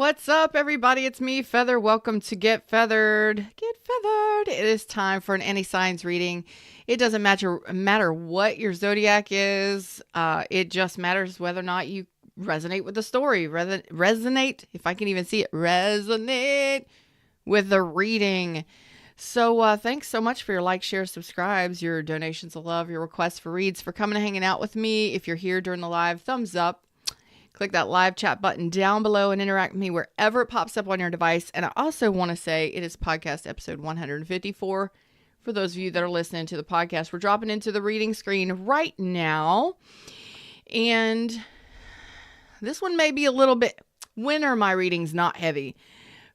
What's up, everybody? It's me, Feather. Welcome to Get Feathered. Get Feathered. It is time for an any signs reading. It doesn't matter what your zodiac is. It just matters whether or not you resonate with the story. Resonate, if I can even see it, resonate with the reading. So thanks so much for your likes, shares, subscribes, your donations of love, your requests for reads, for coming and hanging out with me. If you're here during the live, thumbs up. Click that live chat button down below and interact with me wherever it pops up on your device. And I also want to say it is podcast episode 154. For those of you that are listening to the podcast, we're dropping into the reading screen right now. And this one may be a little bit, when are my readings not heavy?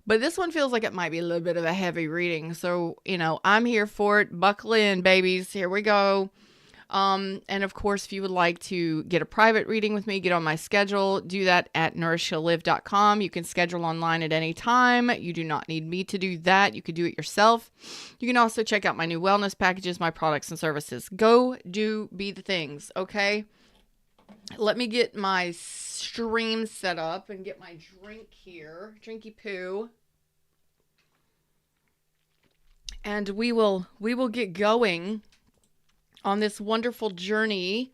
But this one feels like it might be a little bit of a heavy reading. So, I'm here for it. Buckle in, babies. Here we go. And of course, if you would like to get a private reading with me, get on my schedule, do that at nourishshalllive.com. You can schedule online at any time. You do not need me to do that. You could do it yourself. You can also check out my new wellness packages, my products and services. Go do be the things. Okay. Let me get my stream set up and get my drink here. Drinky poo. And we will get going on this wonderful journey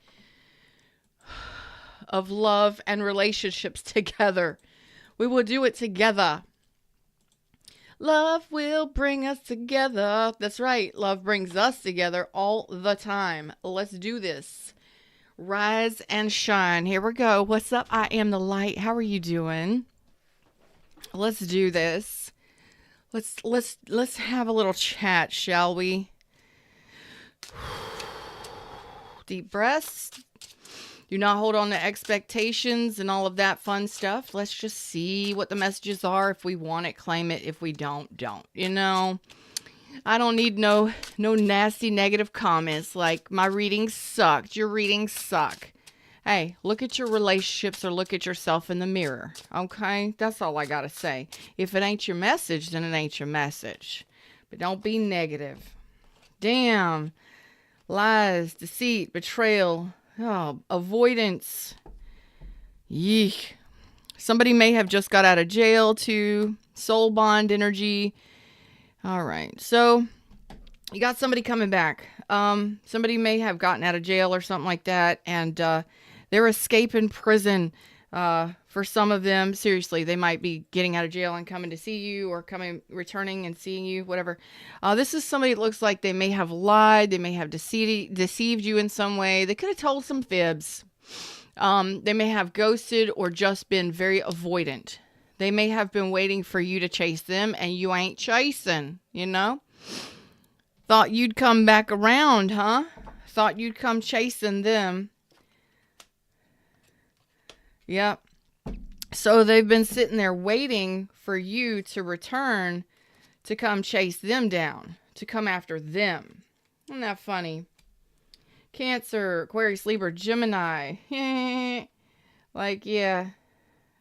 of love and relationships together. We will do it together. Love will bring us together. That's right. Love brings us together all the time. Let's do this. Rise and shine. Here we go. What's up? I am the light. How are you doing? Let's do this. Let's have a little chat, shall we? Deep breaths. Do not hold on to expectations and all of that fun stuff. Let's just see what the messages are. If we want it, claim it. If we don't. I don't need no nasty negative comments like my readings sucked. Your readings suck. Hey, look at your relationships or look at yourself in the mirror. Okay? That's all I gotta say. If it ain't your message, then it ain't your message. But don't be negative. Damn. Lies, deceit, betrayal, avoidance. Yeek. Somebody may have just got out of jail too. Soul bond energy. All right. So you got somebody coming back. Somebody may have gotten out of jail or something like that. And they're escaping prison. For some of them, seriously, they might be getting out of jail and coming to see you or returning and seeing you, whatever. This is somebody that looks like they may have lied. They may have deceived you in some way. They could have told some fibs. They may have ghosted or just been very avoidant. They may have been waiting for you to chase them and you ain't chasing, Thought you'd come back around, huh? Thought you'd come chasing them. Yep. So they've been sitting there waiting for you to return to come chase them down, to come after them. Isn't that funny? Cancer, Aquarius, Libra, Gemini. Yeah,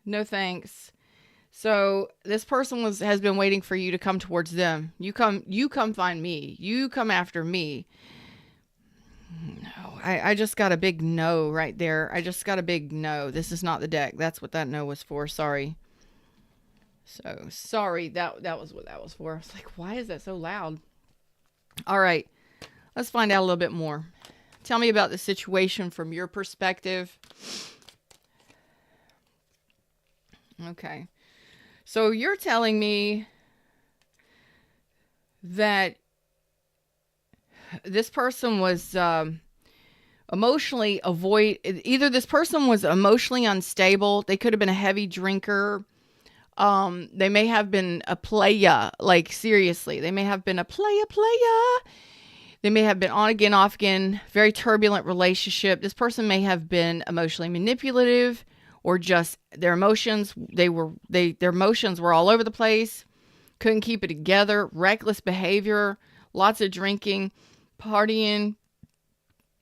no thanks. So this person has been waiting for you to come towards them. You come find me. You come after me. No, I just got a big no right there. I just got a big no. This is not the deck. That's what that no was for. Sorry. So, sorry. That was what that was for. I was like, why is that so loud? All right. Let's find out a little bit more. Tell me about the situation from your perspective. Okay. So, you're telling me that this person was either this person was emotionally unstable. They could have been a heavy drinker. They may have been a playa, like seriously. They may have been a playa. They may have been on again, off again, very turbulent relationship. This person may have been emotionally manipulative or just their emotions. Their emotions were all over the place. Couldn't keep it together. Reckless behavior, lots of drinking, partying,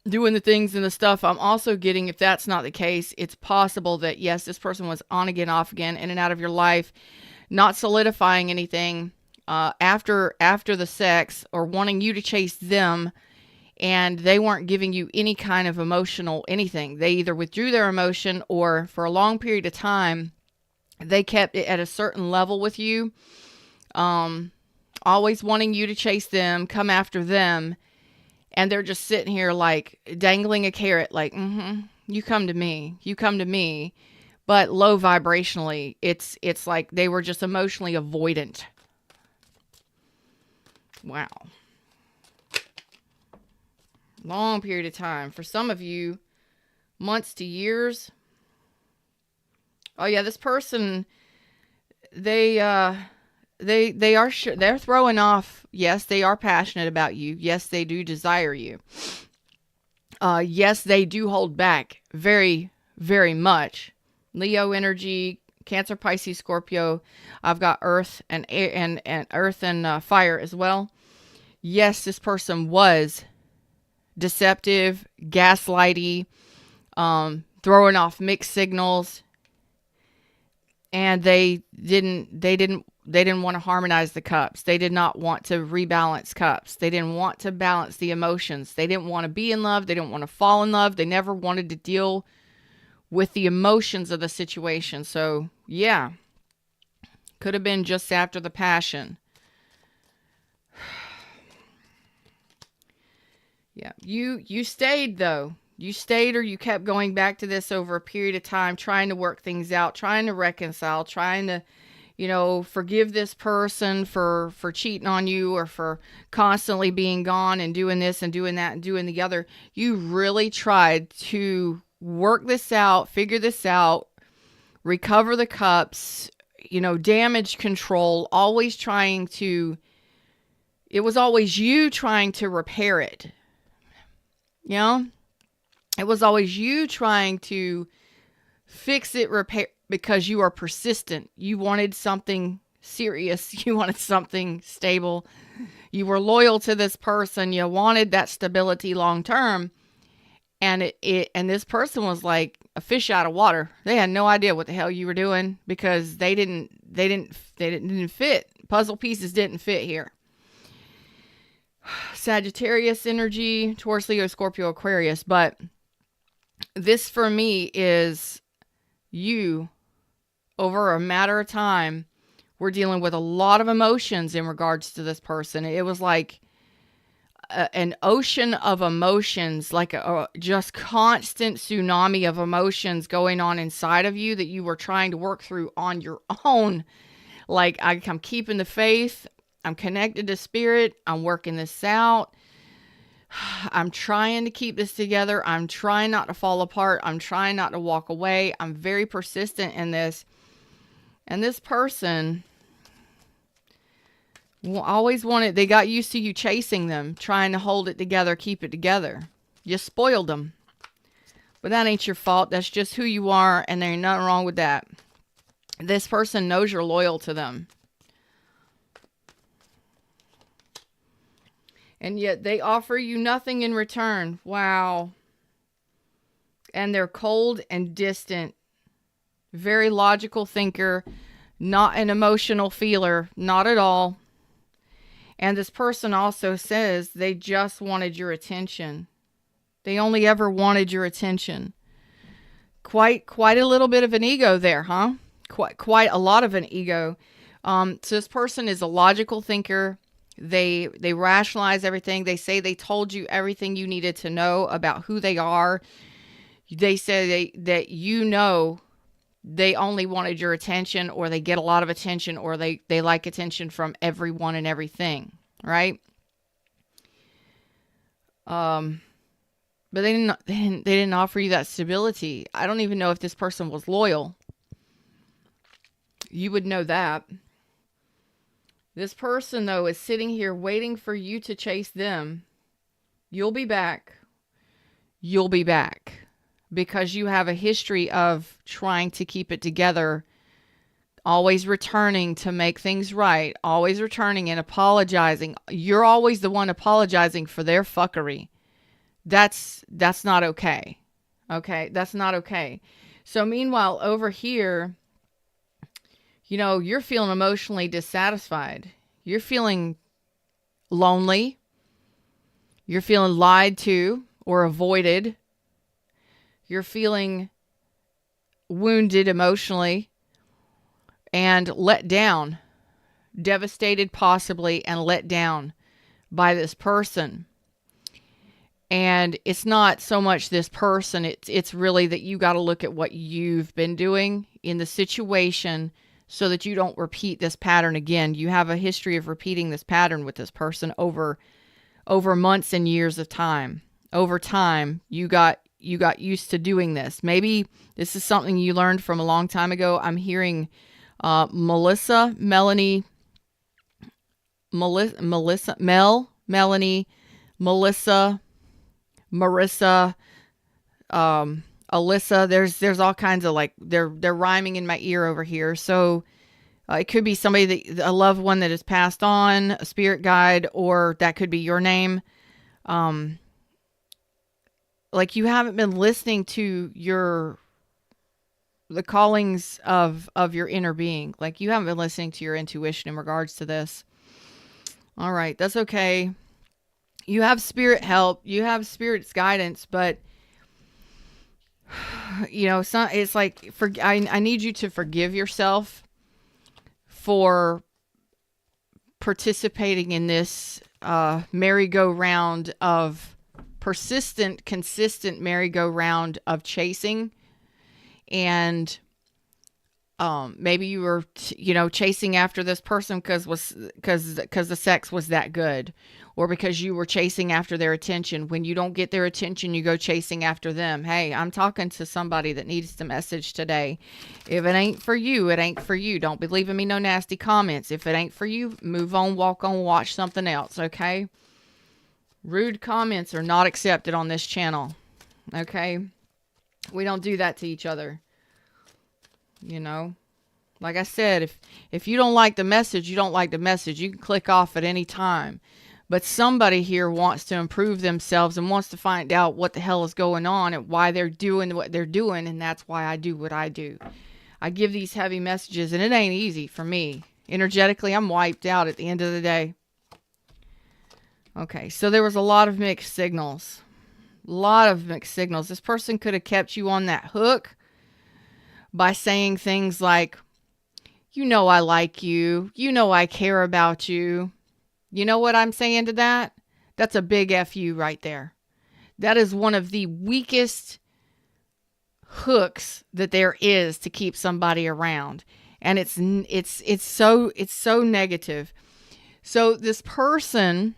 doing the things and the stuff. I'm also getting, if that's not the case, it's possible that, yes, this person was on again, off again, in and out of your life, not solidifying anything after the sex or wanting you to chase them, and they weren't giving you any kind of emotional anything. They either withdrew their emotion or for a long period of time, They kept it at a certain level with you, always wanting you to chase them, come after them. And they're just sitting here like dangling a carrot, like, you come to me, you come to me. But low vibrationally, it's like they were just emotionally avoidant. Wow. Long period of time. For some of you, months to years. Oh yeah, this person, they're throwing off. Yes, they are passionate about you. Yes, they do desire you. Yes, they do hold back very, very much. Leo energy, Cancer, Pisces, Scorpio. I've got Earth and air and Earth and fire as well. Yes, this person was deceptive, gaslighty, throwing off mixed signals, and they didn't want to harmonize the cups. They did not want to rebalance cups. They didn't want to balance the emotions. They didn't want to be in love. They didn't want to fall in love. They never wanted to deal with the emotions of the situation. So, yeah. Could have been just after the passion. Yeah. You stayed, though. You stayed, or you kept going back to this over a period of time, trying to work things out, trying to reconcile, trying to, forgive this person for cheating on you, or for constantly being gone and doing this and doing that and doing the other. You really tried to work this out, figure this out, recover the cups, damage control, always trying to, it was always you trying to repair it. It was always you trying to fix it, repair, because you are persistent. You wanted something serious. You wanted something stable. You were loyal to this person. You wanted that stability long term. And and this person was like a fish out of water. They had no idea what the hell you were doing, because they didn't fit. Puzzle pieces didn't fit here. Sagittarius energy, Taurus, Leo, Scorpio, Aquarius. But this for me is you, over a matter of time, we're dealing with a lot of emotions in regards to this person. It was like an ocean of emotions, like a just constant tsunami of emotions going on inside of you that you were trying to work through on your own. Like, I'm keeping the faith. I'm connected to spirit. I'm working this out. I'm trying to keep this together. I'm trying not to fall apart. I'm trying not to walk away. I'm very persistent in this. And this person always wanted, they got used to you chasing them, trying to hold it together, keep it together. You spoiled them. But that ain't your fault. That's just who you are, and there ain't nothing wrong with that. This person knows you're loyal to them. And yet they offer you nothing in return. Wow. And they're cold and distant. Very logical thinker. Not an emotional feeler. Not at all. And this person also says they just wanted your attention. They only ever wanted your attention. Quite a little bit of an ego there, huh? Quite a lot of an ego. So this person is a logical thinker. They rationalize everything. They say they told you everything you needed to know about who they are. They say that they only wanted your attention, or they get a lot of attention, or they like attention from everyone and everything, right? But they didn't offer you that stability. I don't even know if this person was loyal. You would know that. This person, though, is sitting here waiting for you to chase them. You'll be back. You'll be back. Because you have a history of trying to keep it together. Always returning to make things right. Always returning and apologizing. You're always the one apologizing for their fuckery. That's not okay. Okay? That's not okay. So meanwhile, over here, you're feeling emotionally dissatisfied. You're feeling lonely. You're feeling lied to or avoided. You're feeling wounded emotionally. and let down, devastated possibly, and let down by this person. And it's not so much this person, it's really that you got to look at what you've been doing in the situation so that you don't repeat this pattern again. You have a history of repeating this pattern with this person over months and years of time. Over time, you got used to doing this. Maybe this is something you learned from a long time ago. I'm hearing Melissa, Melanie, Melissa, Mel, Melanie, Melissa, Marissa, Alyssa. There's all kinds of, like, they're rhyming in my ear over here. So it could be somebody a loved one that has passed on, a spirit guide, or that could be your name. Like you haven't been listening to the callings of your inner being. Like you haven't been listening to your intuition in regards to this. All right, that's okay. You have spirit help, you have spirit's guidance, but it's like I need you to forgive yourself for participating in this merry-go-round of persistent, consistent merry-go-round of chasing. And maybe you were chasing after this person because the sex was that good, or because you were chasing after their attention. When you don't get their attention, you go chasing after them. Hey, I'm talking to somebody that needs the message today. If it ain't for you, it ain't for you. Don't be leaving me no nasty comments. If it ain't for you, move on, walk on, watch something else, okay? Rude comments are not accepted on this channel, okay? We don't do that to each other. Like I said, if you don't like the message, you don't like the message. You can click off at any time. But somebody here wants to improve themselves and wants to find out what the hell is going on and why they're doing what they're doing. And that's why I do what I do. I give these heavy messages, and it ain't easy for me. Energetically, I'm wiped out at the end of the day. Okay, so there was a lot of mixed signals. This person could have kept you on that hook by saying things like, I like you. I care about you. You know what I'm saying to that? That's a big F you right there. That is one of the weakest hooks that there is to keep somebody around. And it's so negative. So this person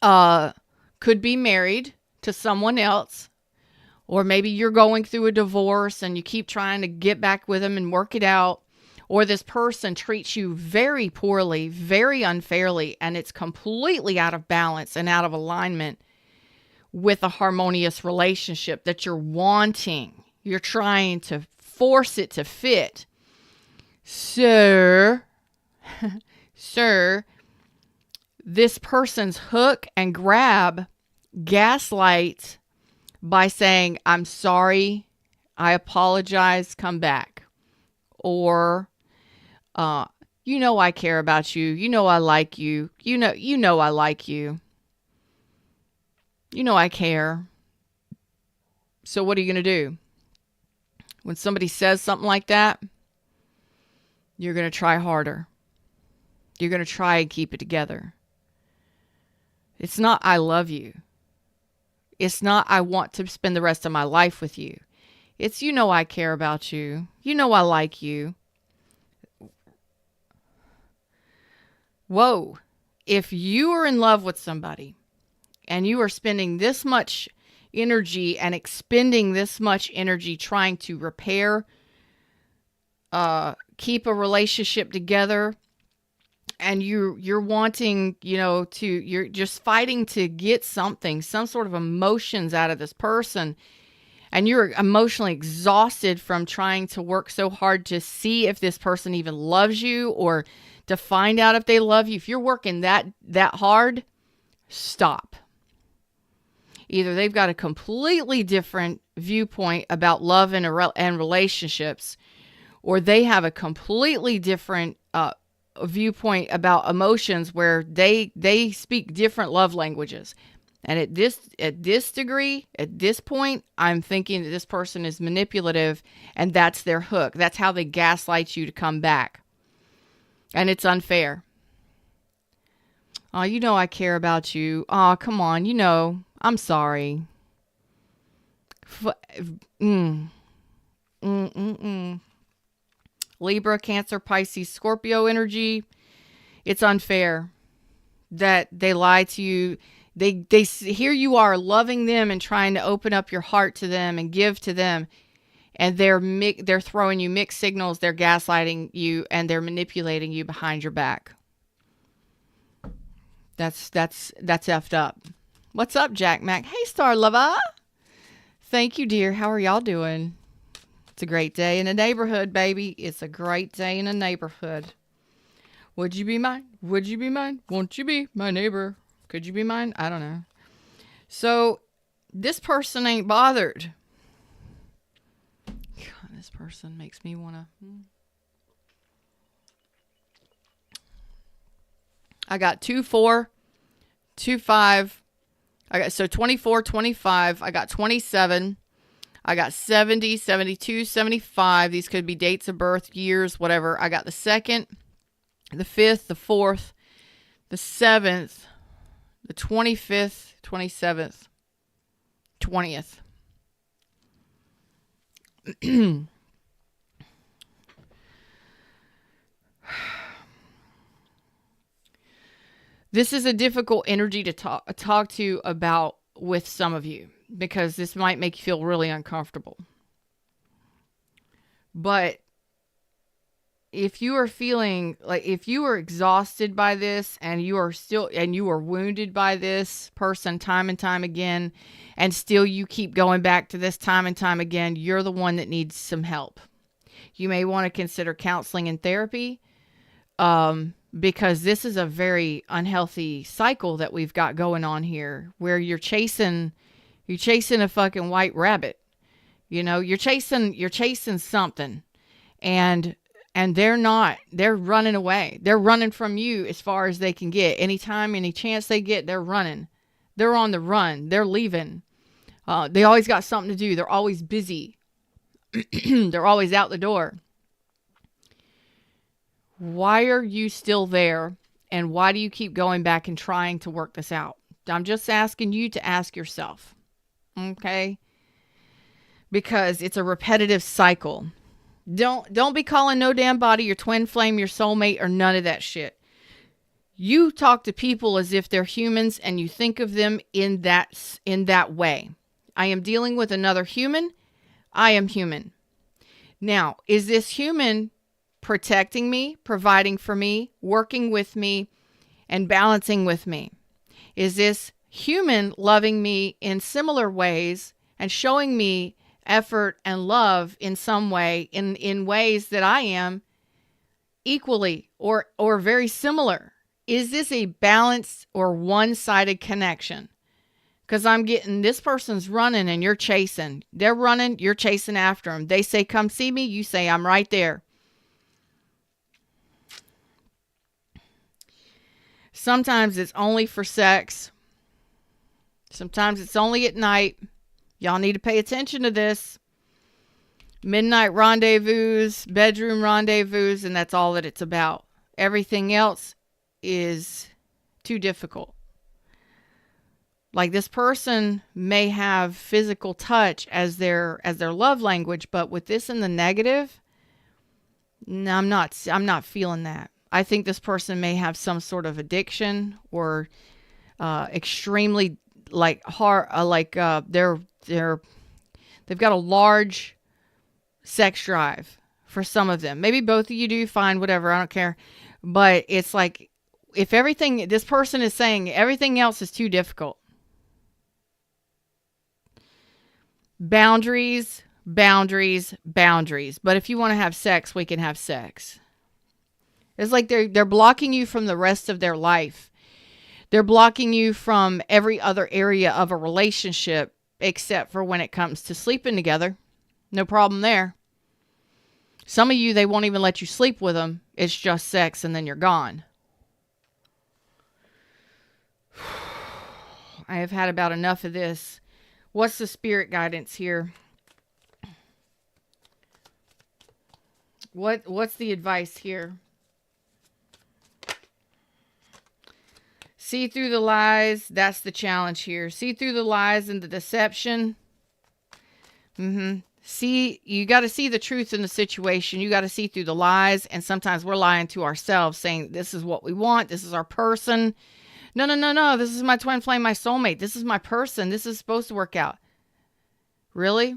could be married to someone else, or maybe you're going through a divorce and you keep trying to get back with them and work it out. Or this person treats you very poorly, very unfairly, and it's completely out of balance and out of alignment with a harmonious relationship that you're wanting. You're trying to force it to fit. Sir, this person's hook and grab gaslight by saying, I'm sorry, I apologize, come back. Or, I care about you. I like you. I like you. I care. So what are you going to do? When somebody says something like that, you're going to try harder. You're going to try and keep it together. It's not, I love you. It's not, I want to spend the rest of my life with you. It's, I care about you. I like you. Whoa. If you are in love with somebody and you are spending this much energy and expending this much energy trying to repair, keep a relationship together, and you're wanting, you're just fighting to get something, some sort of emotions out of this person, and you're emotionally exhausted from trying to work so hard to see if this person even loves you or to find out if they love you. If you're working that hard, stop. Either they've got a completely different viewpoint about love and relationships, or they have a completely different viewpoint about emotions where they speak different love languages. And at this degree, at this point, I'm thinking that this person is manipulative, and that's their hook. That's how they gaslight you to come back. And it's unfair. Oh, you know I care about you. Oh, come on. You know, I'm sorry. Libra, Cancer, Pisces, Scorpio energy. It's unfair that they lie to you. Here you are loving them and trying to open up your heart to them and give to them. And they're throwing you mixed signals. They're gaslighting you and they're manipulating you behind your back. That's effed up. What's up, Jack Mac? Hey, Star Lover. Thank you, dear. How are y'all doing? It's a great day in the neighborhood, baby. It's a great day in the neighborhood. Would you be mine? Would you be mine? Won't you be my neighbor? Could you be mine? I don't know. So this person ain't bothered. God, this person makes me want to... I got 2, 4, 2, 5. I got 24, 25. I got 27. I got 70, 72, 75. These could be dates of birth, years, whatever. I got the 2nd, the 5th, the 4th, the 7th, the 25th, 27th, 20th. This is a difficult energy to talk to about with some of you, because this might make you feel really uncomfortable. But if you are feeling like, if you are exhausted by this and you are wounded by this person time and time again, and still you keep going back to this time and time again, you're the one that needs some help. You may want to consider counseling and therapy, because this is a very unhealthy cycle that we've got going on here, where you're chasing a fucking white rabbit. You know, you're chasing something, and they're running away. They're running from you as far as they can get. Anytime, any chance they get, they're running. They're on the run. They're leaving. They always got something to do. They're always busy. They're always out the door. Why are you still there? And why do you keep going back and trying to work this out? I'm just asking you to ask yourself. Okay? Because it's a repetitive cycle. Don't be calling no damn body your twin flame, your soulmate, or none of that shit. You talk to people as if they're humans, and you think of them in that way. I am dealing with another human. I am human. Now, is this human protecting me, providing for me, working with me, and balancing with me? Is this human loving me in similar ways and showing me effort and love in some way, in ways that I am equally or very similar? Is this a balanced or one-sided connection? Because I'm getting, this person's running and you're chasing. They're running, you're chasing after them. They say, come see me. You say, I'm right there. Sometimes it's only for sex. Sometimes it's only at night. Y'all need to pay attention to this. Midnight rendezvous, bedroom rendezvous, and that's all that it's about. Everything else is too difficult. Like, this person may have physical touch as their love language, but with this in the negative, no, I'm not feeling that. I think this person may have some sort of addiction, or extremely they've got a large sex drive for some of them. Maybe both of you do, fine, whatever, I don't care. But it's like, if everything, this person is saying everything else is too difficult. Boundaries, boundaries, boundaries. But if you want to have sex, we can have sex. It's like they're blocking you from the rest of their life. They're blocking you from every other area of a relationship, except for when it comes to sleeping together. No problem there. Some of you, they won't even let you sleep with them. It's just sex and then you're gone. I have had about enough of this. What's the spirit guidance here? What's the advice here? See through the lies. That's the challenge here. See through the lies and the deception. See, you got to see the truth in the situation. You got to see through the lies. And sometimes we're lying to ourselves, saying this is what we want. This is our person. No, no, no, no. This is my twin flame, my soulmate. This is my person. This is supposed to work out. Really?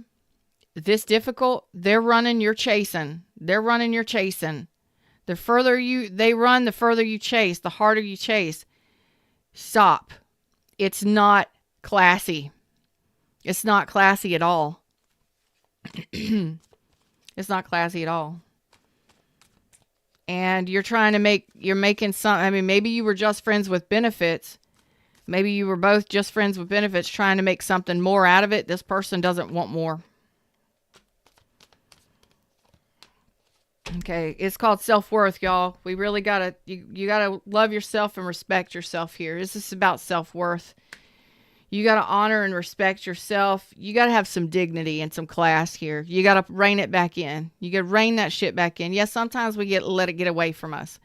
This difficult? They're running, you're chasing. They're running, you're chasing. The further they run, the further you chase, the harder you chase. Stop. It's not classy. It's not classy at all. It's not classy at all. And you're making some, I mean, maybe you were just friends with benefits. Maybe you were both just friends with benefits trying to make something more out of it. This person doesn't want more. Okay, it's called self-worth, y'all. We really gotta, you gotta love yourself and respect yourself here. This is about self-worth. You gotta honor and respect yourself. You gotta have some dignity and some class here. You gotta rein it back in. You gotta rein that shit back in. Yes, sometimes we let it get away from us.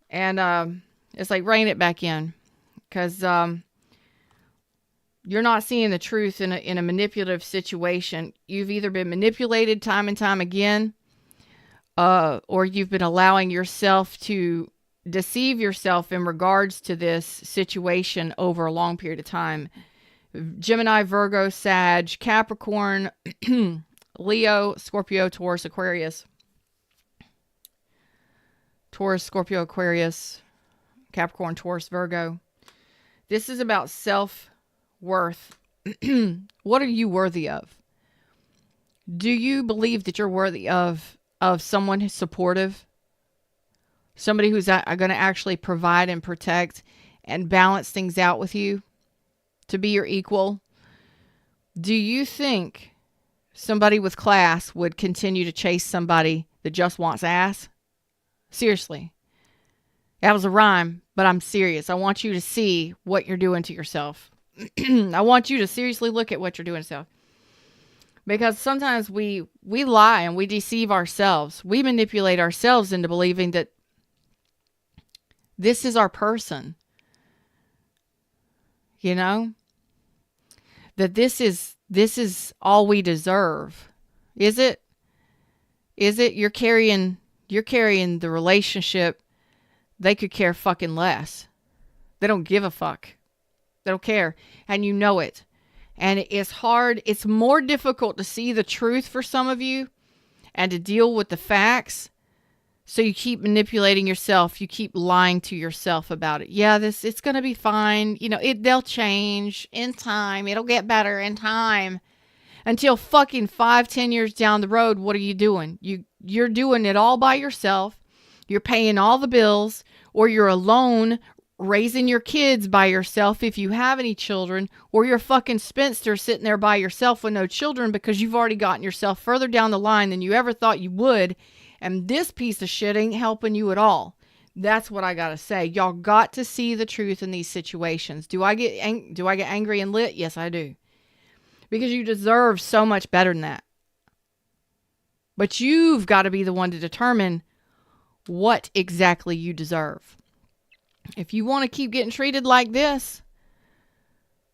And it's like rein it back in. Because you're not seeing the truth in a manipulative situation. You've either been manipulated time and time again, or you've been allowing yourself to deceive yourself in regards to this situation over a long period of time. Gemini, Virgo, Sag, Capricorn, Leo, Scorpio, Taurus, Aquarius. Taurus, Scorpio, Aquarius, Capricorn, Taurus, Virgo. This is about self-worth. What are you worthy of? Do you believe that you're worthy of someone who's supportive? Somebody who's going to actually provide and protect and balance things out with you to be your equal? Do you think somebody with class would continue to chase somebody that just wants ass? Seriously. That was a rhyme, but I'm serious. I want you to see what you're doing to yourself. I want you to seriously look at what you're doing to yourself. Because sometimes we lie and we deceive ourselves. We manipulate ourselves into believing that this is our person. You know? That this is all we deserve. Is it? Is it? You're carrying the relationship. They could care fucking less. They don't give a fuck. They don't care. And you know it. And it's hard. It's more difficult to see the truth for some of you and to deal with the facts. So you keep manipulating yourself. You keep lying to yourself about it. Yeah, it's going to be fine. You know, they'll change in time. It'll get better in time. Until fucking 5-10 years down the road, what are you doing? You're doing it all by yourself. You're paying all the bills, or you're alone raising your kids by yourself if you have any children, or you're a fucking spinster sitting there by yourself with no children because you've already gotten yourself further down the line than you ever thought you would, and this piece of shit ain't helping you at all. That's what I gotta say. Y'all got to see the truth in these situations. Do I get angry and lit? Yes, I do. Because you deserve so much better than that. But you've got to be the one to determine what exactly you deserve. If you want to keep getting treated like this,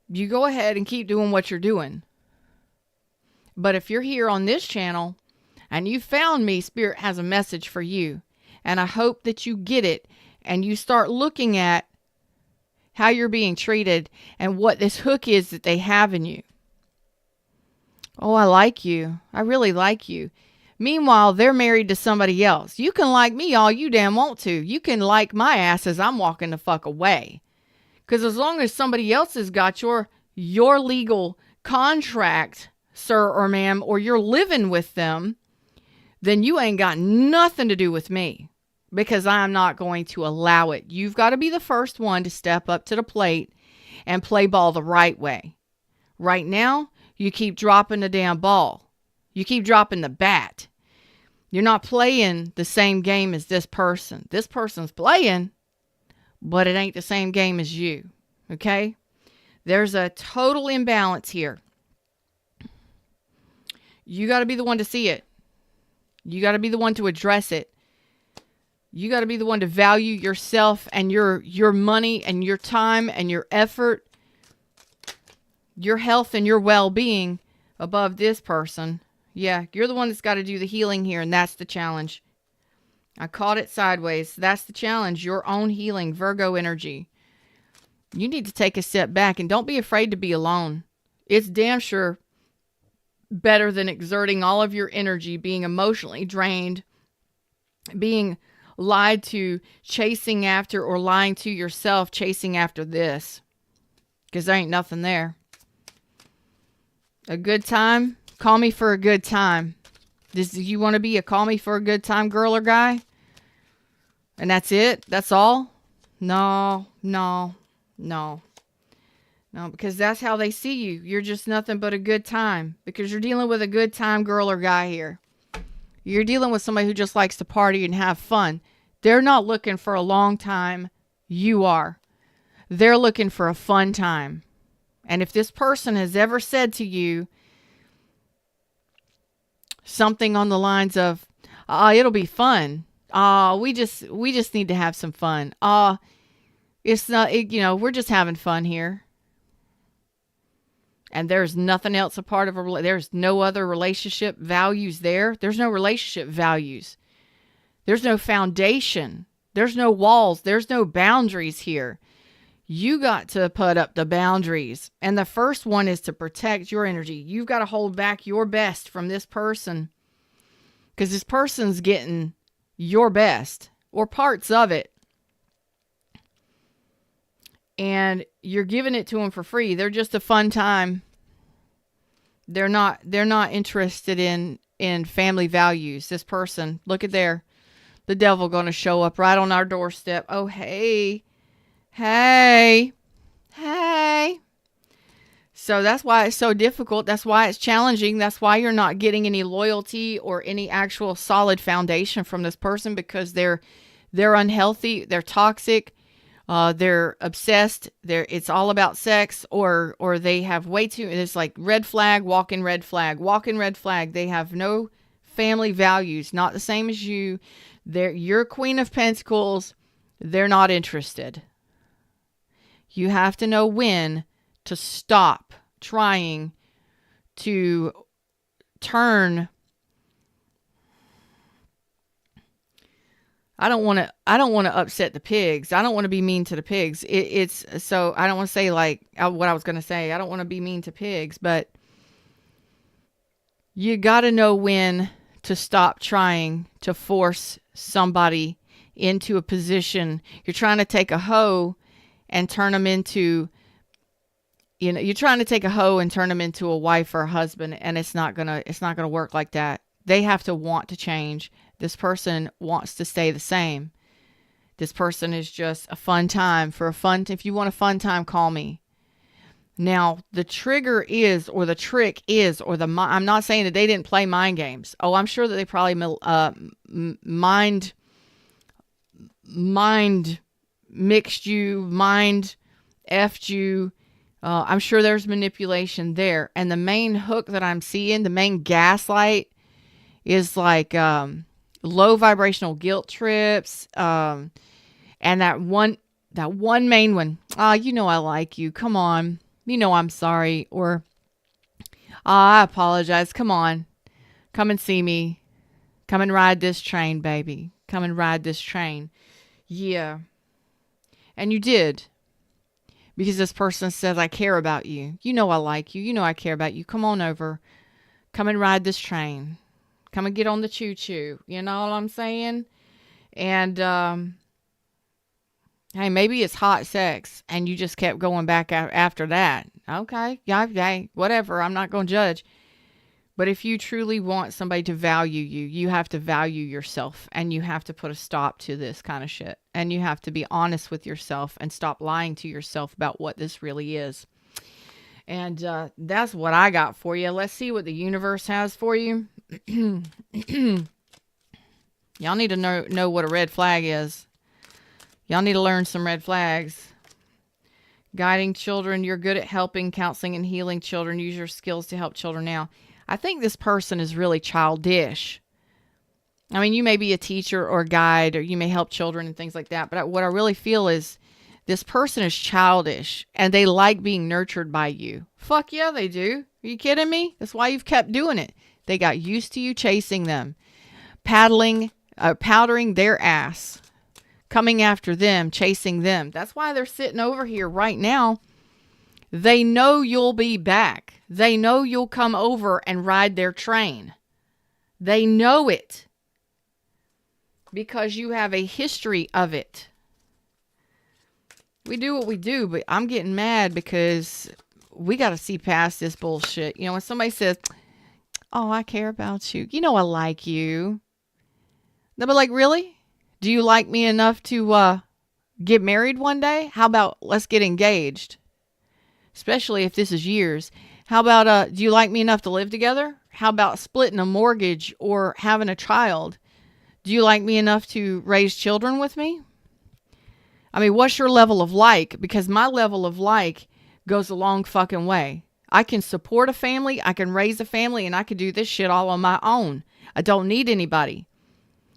you go ahead and keep doing what you're doing. But if you're here on this channel and you found me, Spirit has a message for you. And I hope that you get it and you start looking at how you're being treated and what this hook is that they have in you. Oh, I like you. I really like you. Meanwhile, they're married to somebody else. You can like me all you damn want to. You can like my ass as I'm walking the fuck away. Because as long as somebody else has got your legal contract, sir or ma'am, or you're living with them, then you ain't got nothing to do with me. Because I'm not going to allow it. You've got to be the first one to step up to the plate and play ball the right way. Right now, you keep dropping the damn ball. You keep dropping the bat. You're not playing the same game as this person. This person's playing, but it ain't the same game as you. Okay? There's a total imbalance here. You got to be the one to see it. You got to be the one to address it. You got to be the one to value yourself and your money and your time and your effort, your health and your well-being above this person. Yeah, you're the one that's got to do the healing here, and that's the challenge. I caught it sideways. That's the challenge, your own healing, Virgo energy. You need to take a step back, and don't be afraid to be alone. It's damn sure better than exerting all of your energy, being emotionally drained, being lied to, chasing after, or lying to yourself, chasing after this. Because there ain't nothing there. A good time? Call me for a good time. You want to be a call me for a good time girl or guy? And that's it? That's all? No, because that's how they see you. You're just nothing but a good time. Because you're dealing with a good time girl or guy here. You're dealing with somebody who just likes to party and have fun. They're not looking for a long time. You are. They're looking for a fun time. And if this person has ever said to you something on the lines of, it'll be fun. We just need to have some fun. It's not, we're just having fun here. And there's nothing else a part of there's no other relationship values there. There's no relationship values. There's no foundation. There's no walls. There's no boundaries here. You got to put up the boundaries. And the first one is to protect your energy. You've got to hold back your best from this person. Because this person's getting your best or parts of it. And you're giving it to them for free. They're just a fun time. They're not interested in family values. This person, look at there. The devil going to show up right on our doorstep. Oh, hey. So that's why it's so difficult. That's why it's challenging. That's why you're not getting any loyalty or any actual solid foundation from this person, because they're unhealthy. They're toxic. They're obsessed. It's all about sex, or they have way too. It's like red flag, walking red flag, walking red flag. They have no family values. Not the same as you. You're Queen of Pentacles. They're not interested. You have to know when to stop trying to turn. I don't want to upset the pigs. I don't want to be mean to the pigs. So I don't want to say like what I was going to say. I don't want to be mean to pigs, but you got to know when to stop trying to force somebody into a position. You're trying to take a hoe and turn them into, you're trying to take a hoe and turn them into a wife or a husband, and it's not going to work like that. They have to want to change. This person wants to stay the same. This person is just a fun time. If you want a fun time, call me. Now, the trigger is, or the trick is, I'm not saying that they didn't play mind games. Oh, I'm sure that they probably mind mixed you, mind effed you. I'm sure there's manipulation there. And the main hook that I'm seeing, the main gaslight, is like low vibrational guilt trips, and that one main one. I like you. Come on. I'm sorry. Or I apologize. Come on. Come and see me. Come and ride this train, baby. Come and ride this train. Yeah. And you did. Because this person says, I care about you. I like you. I care about you. Come on over. Come and ride this train. Come and get on the choo-choo. You know what I'm saying? And, hey, maybe it's hot sex and you just kept going back after that. Okay. Yeah, whatever. I'm not going to judge. But if you truly want somebody to value you, you have to value yourself, and you have to put a stop to this kind of shit. And you have to be honest with yourself and stop lying to yourself about what this really is. And that's what I got for you. Let's see what the universe has for you. Y'all need to know what a red flag is. Y'all need to learn some red flags. Guiding children. You're good at helping, counseling, and healing children. Use your skills to help children now. I think this person is really childish. I mean, you may be a teacher or a guide, or you may help children and things like that. But what I really feel is this person is childish and they like being nurtured by you. Fuck yeah, they do. Are you kidding me? That's why you've kept doing it. They got used to you chasing them, powdering their ass, coming after them, chasing them. That's why they're sitting over here right now. They know you'll be back. They know you'll come over and ride their train. They know it because you have a history of it. We do what we do, but I'm getting mad because we got to see past this bullshit. You know, when somebody says, oh, I care about you. You know, I like you. They'll be like, really? Do you like me enough to get married one day? How about let's get engaged? Especially if this is years. How about, do you like me enough to live together? How about splitting a mortgage or having a child? Do you like me enough to raise children with me? I mean, what's your level of like? Because my level of like goes a long fucking way. I can support a family, I can raise a family, and I can do this shit all on my own. I don't need anybody.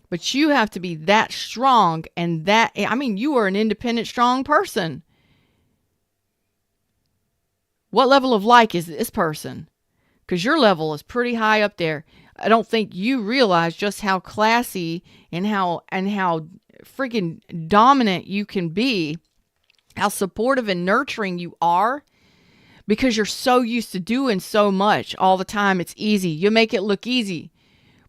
But you have to be that strong and that, I mean, you are an independent, strong person. What level of like is this person? Because your level is pretty high up there. I don't think you realize just how classy and how freaking dominant you can be, how supportive and nurturing you are, because you're so used to doing so much all the time. It's easy. You make it look easy,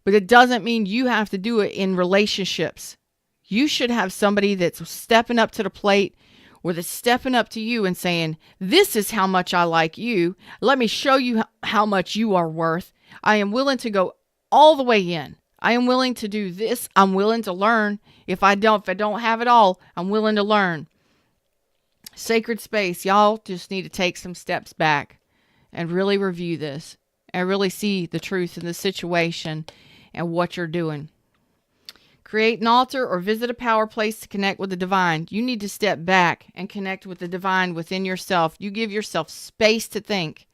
but it doesn't mean you have to do it in relationships. You should have somebody that's stepping up to the plate, or that's stepping up to you and saying, this is how much I like you. Let me show you how much you are worth. I am willing to go all the way in. I am willing to do this. I'm willing to learn. If I don't have it all, I'm willing to learn. Sacred space. Y'all just need to take some steps back and really review this and really see the truth in the situation and what you're doing. Create an altar or visit a power place to connect with the divine. You need to step back and connect with the divine within yourself. You give yourself space to think.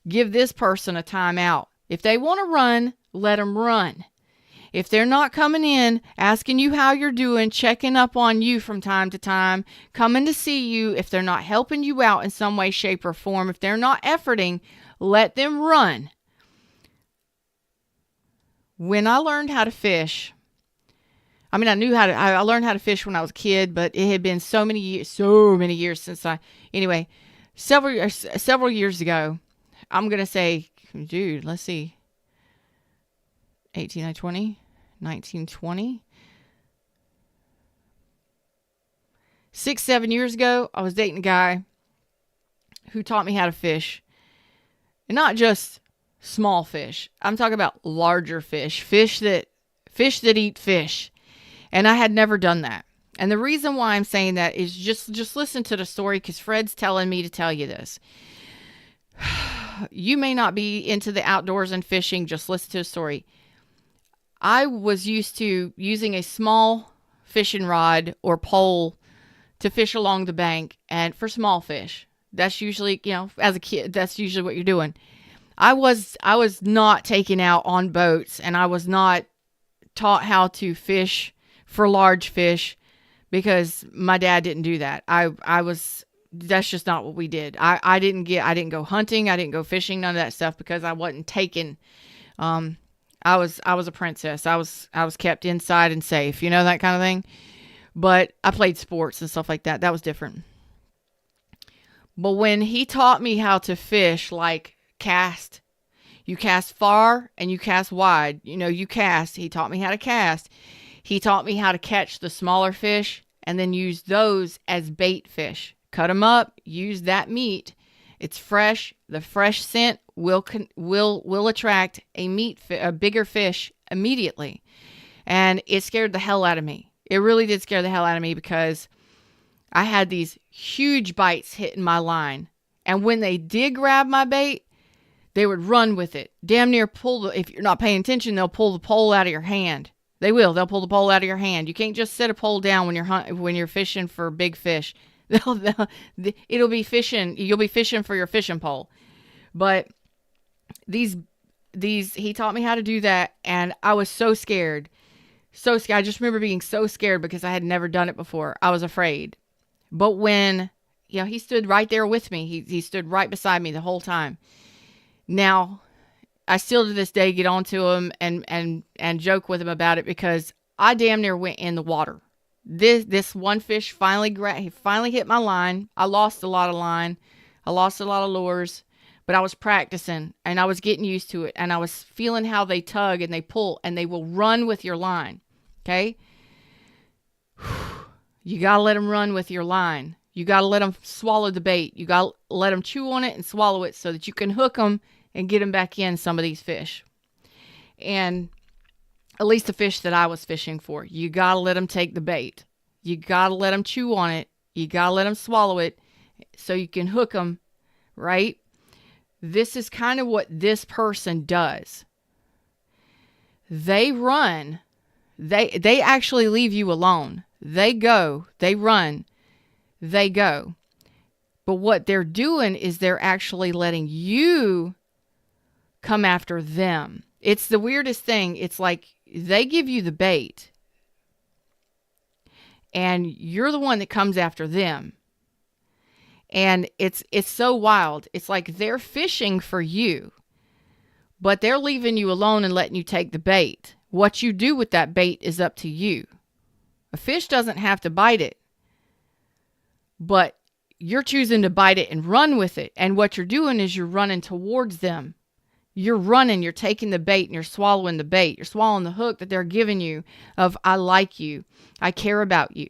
Give this person a time out. If they want to run, let them run. If they're not coming in, asking you how you're doing, checking up on you from time to time, coming to see you, if they're not helping you out in some way, shape, or form, if they're not efforting, let them run. When I learned how to fish, I mean, I learned how to fish when I was a kid, but it had been so many years since several years ago. I'm going to say, dude, let's see. 1920, 1920. 6-7 years ago, I was dating a guy who taught me how to fish. And not just small fish. I'm talking about larger fish. Fish that eat fish. And I had never done that. And the reason why I'm saying that is just listen to the story, because Fred's telling me to tell you this. You may not be into the outdoors and fishing. Just listen to the story. I was used to using a small fishing rod or pole to fish along the bank and for small fish. That's usually, as a kid, that's usually what you're doing. I was not taken out on boats, and I was not taught how to fish for large fish because my dad didn't do that. That's just not what we did. I didn't go hunting. I didn't go fishing, none of that stuff, because I wasn't taken. I was a princess. I was kept inside and safe, that kind of thing. But I played sports and stuff like that. That was different. But when he taught me how to fish, like cast, you cast far and you cast wide. You cast. He taught me how to cast. He taught me how to catch the smaller fish and then use those as bait fish. Cut them up, use that meat. It's fresh. The fresh scent will attract a bigger fish immediately. And it scared the hell out of me. It really did scare the hell out of me, because I had these huge bites hitting my line. And when they did grab my bait, they would run with it. Damn near if you're not paying attention, they'll pull the pole out of your hand. They'll pull the pole out of your hand. You can't just set a pole down when you're fishing for big fish. It'll be fishing. You'll be fishing for your fishing pole. But these, he taught me how to do that. And I was so scared. So scared. I just remember being so scared because I had never done it before. I was afraid. But when, he stood right there with me. He stood right beside me the whole time. Now, I still to this day get on to him and joke with him about it because I damn near went in the water. This one fish finally hit my line. I lost a lot of line. I lost a lot of lures, but I was practicing and I was getting used to it. And I was feeling how they tug and they pull and they will run with your line. Okay. You got to let them run with your line. You got to let them swallow the bait. You got to let them chew on it and swallow it so that you can hook them and get them back in some of these fish. And at least the fish that I was fishing for, you got to let them take the bait. You got to let them chew on it. You got to let them swallow it so you can hook them, right? This is kind of what this person does. They run. They actually leave you alone. They go, they run, they go. But what they're doing is they're actually letting you come after them. It's the weirdest thing. It's like they give you the bait and you're the one that comes after them. And it's so wild. It's like they're fishing for you, but they're leaving you alone and letting you take the bait. What you do with that bait is up to you. A fish doesn't have to bite it, but you're choosing to bite it and run with it. And what you're doing is you're running towards them. You're running, you're taking the bait and you're swallowing the bait. You're swallowing the hook that they're giving you of, I like you. I care about you.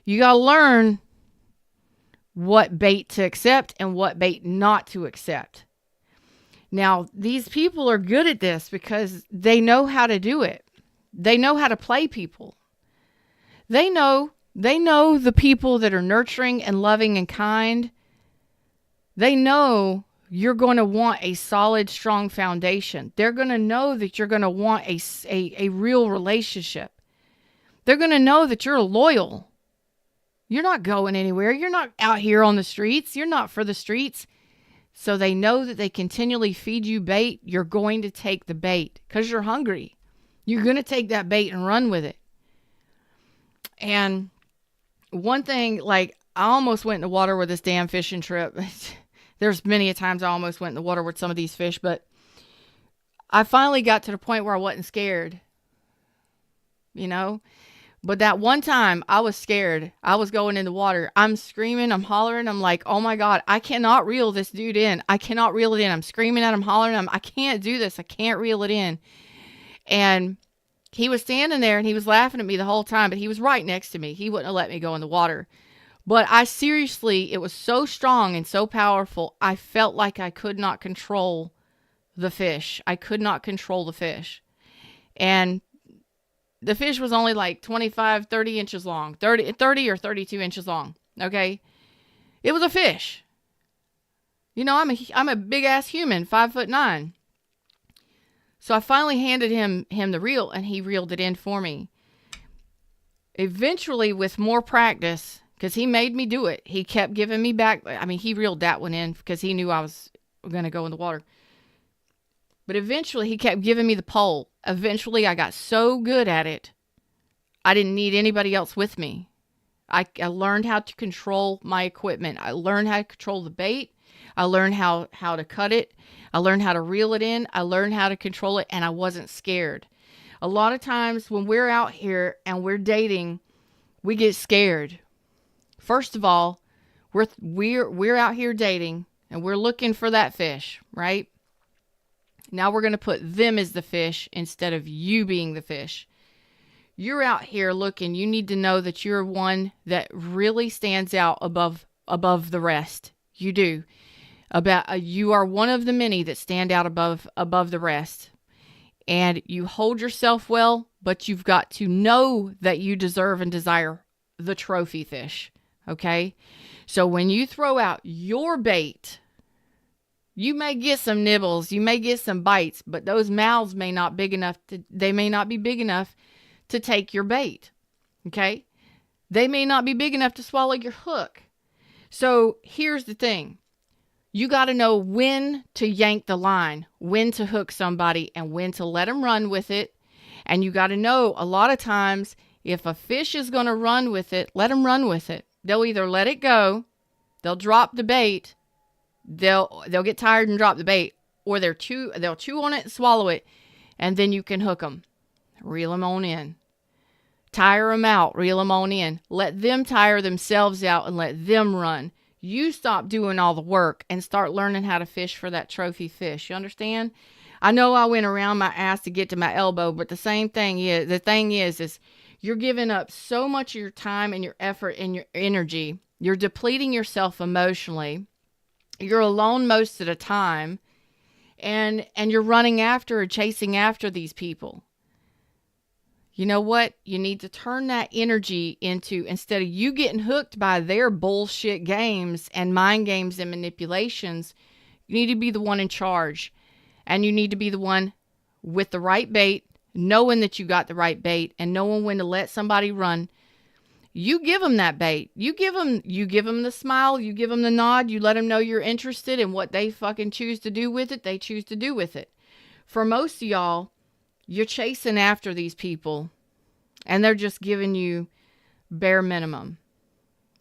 You got to learn what bait to accept and what bait not to accept. Now, these people are good at this because they know how to do it. They know how to play people. They know the people that are nurturing and loving and kind. They know you're going to want a solid, strong foundation. They're going to know that you're going to want a real relationship. They're going to know that you're loyal. You're not going anywhere. You're not out here on the streets. You're not for the streets. So they know that they continually feed you bait. You're going to take the bait because you're hungry. You're going to take that bait and run with it. And one thing, like, I almost went in the water with this damn fishing trip. There's many a times I almost went in the water with some of these fish, but I finally got to the point where I wasn't scared, But that one time I was scared. I was going in the water. I'm screaming, I'm hollering. I'm like, oh my God, I cannot reel this dude in. I cannot reel it in. I'm screaming at him, hollering at him. I can't do this. I can't reel it in. And he was standing there and he was laughing at me the whole time, but he was right next to me. He wouldn't have let me go in the water. But I seriously, it was so strong and so powerful. I felt like I could not control the fish. I could not control the fish. And the fish was only like 25, 30 inches long, 30 or 32 inches long. Okay. It was a fish. I'm a big ass human, 5'9". So I finally handed him the reel and he reeled it in for me. Eventually, with more practice, because he made me do it, he kept giving me back. I mean, he reeled that one in because he knew I was going to go in the water. But eventually, he kept giving me the pole. Eventually, I got so good at it, I didn't need anybody else with me. I learned how to control my equipment. I learned how to control the bait. I learned how to cut it. I learned how to reel it in. I learned how to control it, and I wasn't scared. A lot of times when we're out here and we're dating, we get scared. First of all, we're out here dating and we're looking for that fish, right? Now we're going to put them as the fish instead of you being the fish. You're out here looking. You need to know that you're one that really stands out above the rest. You do. You are one of the many that stand out above the rest. And you hold yourself well, but you've got to know that you deserve and desire the trophy fish. Okay? So when you throw out your bait, you may get some nibbles, you may get some bites, but those mouths may not be big enough to take your bait. Okay? They may not be big enough to swallow your hook. So here's the thing. You got to know when to yank the line, when to hook somebody, and when to let them run with it. And you got to know a lot of times if a fish is going to run with it, let them run with it. They'll either let it go, they'll drop the bait, they'll get tired and drop the bait, or they'll chew on it and swallow it, and then you can hook them. Reel them on in. Tire them out, reel them on in. Let them tire themselves out and let them run. You stop doing all the work and start learning how to fish for that trophy fish. You understand? I know I went around my ass to get to my elbow, but the thing is you're giving up so much of your time and your effort and your energy. You're depleting yourself emotionally. You're alone most of the time, and you're running after or chasing after these people. You know what? You need to turn that energy into, instead of you getting hooked by their bullshit games and mind games and manipulations, you need to be the one in charge. And you need to be the one with the right bait, knowing that you got the right bait and knowing when to let somebody run. You give them that bait. You give them the smile. You give them the nod. You let them know you're interested, in what they fucking choose to do with it. They choose to do with it. For most of y'all, you're chasing after these people, and they're just giving you bare minimum,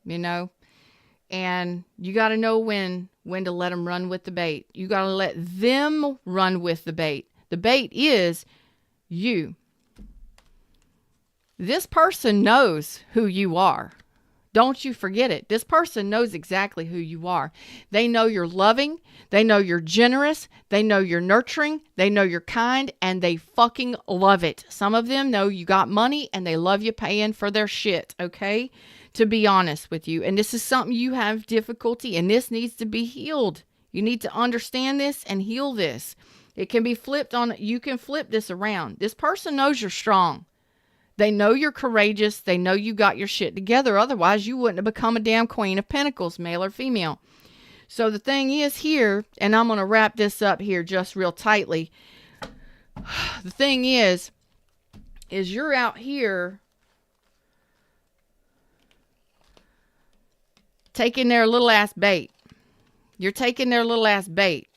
and you got to know when to let them run with the bait. You got to let them run with the bait. The bait is you. This person knows who you are. Don't you forget it. This person knows exactly who you are. They know you're loving. They know you're generous. They know you're nurturing. They know you're kind, and they fucking love it. Some of them know you got money, and they love you paying for their shit, okay? To be honest with you. And this is something you have difficulty, and this needs to be healed. You need to understand this and heal this. It can be flipped on. You can flip this around. This person knows you're strong. They know you're courageous. They know you got your shit together. Otherwise, you wouldn't have become a damn Queen of Pentacles, male or female. So the thing is here, and I'm going to wrap this up here just real tightly. The thing is you're out here taking their little ass bait. You're taking their little ass bait,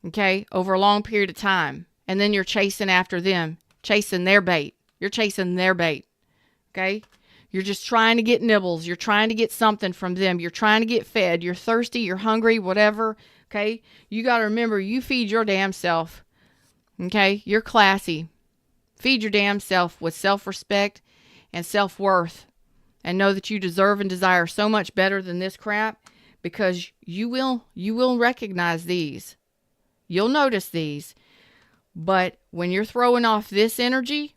okay, over a long period of time. And then you're chasing after them, chasing their bait. You're chasing their bait, okay? You're just trying to get nibbles. You're trying to get something from them. You're trying to get fed. You're thirsty. You're hungry, whatever, okay? You got to remember, you feed your damn self, okay? You're classy. Feed your damn self with self-respect and self-worth, and know that you deserve and desire so much better than this crap, because you will recognize these. You'll notice these. But when you're throwing off this energy,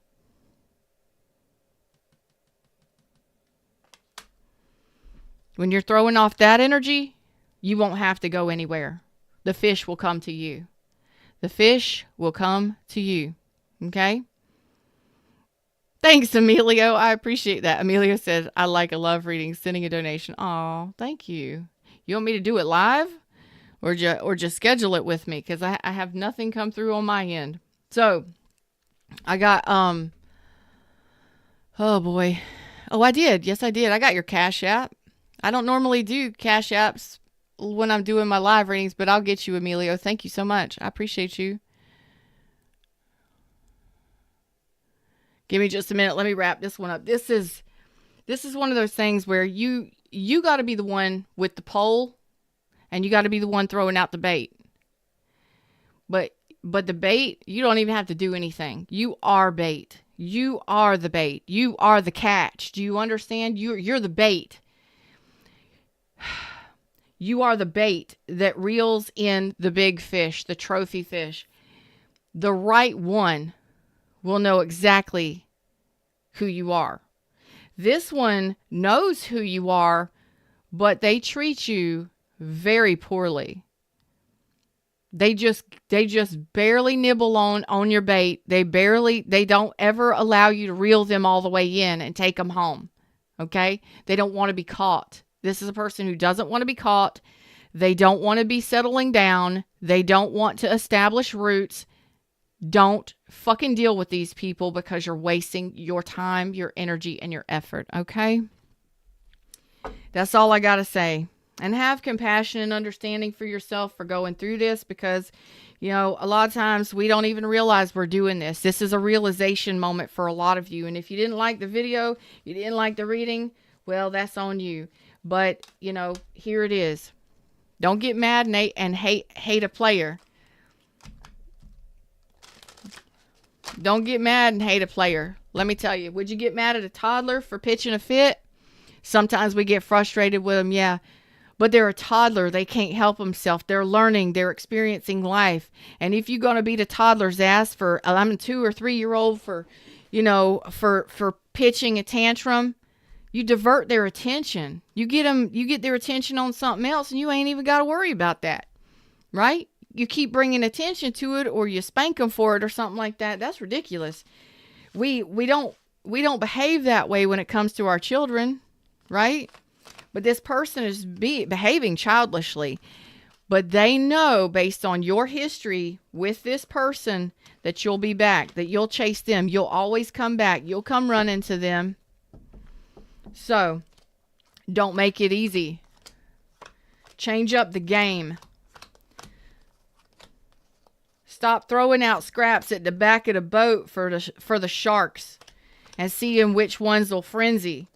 when you're throwing off that energy, you won't have to go anywhere. The fish will come to you. The fish will come to you. Okay? Thanks, Emilio. I appreciate that. Emilio says, I like a love reading, sending a donation. Aw, thank you. You want me to do it live? Or just schedule it with me? Because I have nothing come through on my end. So, I got, oh boy. Oh, I did. Yes, I did. I got your Cash App. I don't normally do Cash Apps when I'm doing my live readings, but I'll get you, Emilio. Thank you so much. I appreciate you. Give me just a minute. Let me wrap this one up. This is one of those things where you got to be the one with the pole, and you got to be the one throwing out the bait. But the bait, you don't even have to do anything. You are bait. You are the bait. You are the catch. Do you understand? You're the bait. You are the bait that reels in the big fish, the trophy fish. The right one will know exactly who you are. This one knows who you are, but they treat you very poorly. They just barely nibble on your bait. They don't ever allow you to reel them all the way in and take them home. Okay? They don't want to be caught. This is a person who doesn't want to be caught. They don't want to be settling down. They don't want to establish roots. Don't fucking deal with these people, because you're wasting your time, your energy, and your effort. Okay? That's all I got to say. And have compassion and understanding for yourself for going through this, because, you know, a lot of times we don't even realize we're doing this. This is a realization moment for a lot of you. And if you didn't like the video, you didn't like the reading, well, that's on you. But, you know, here it is. Don't get mad and hate a player. Don't get mad and hate a player. Let me tell you, would you get mad at a toddler for pitching a fit? Sometimes we get frustrated with them, yeah. But they're a toddler. They can't help themselves. They're learning. They're experiencing life. And if you're going to beat a toddler's ass for, I'm a 2 or 3 year old for, you know, for pitching a tantrum, you divert their attention. You get their attention on something else, and you ain't even got to worry about that. Right? You keep bringing attention to it, or you spank them for it or something like that. That's ridiculous. We don't behave that way when it comes to our children, right? But this person is behaving childishly. But they know, based on your history with this person, that you'll be back, that you'll chase them. You'll always come back. You'll come running to them. So, don't make it easy. Change up the game. Stop throwing out scraps at the back of the boat for the sharks and seeing which ones will frenzy.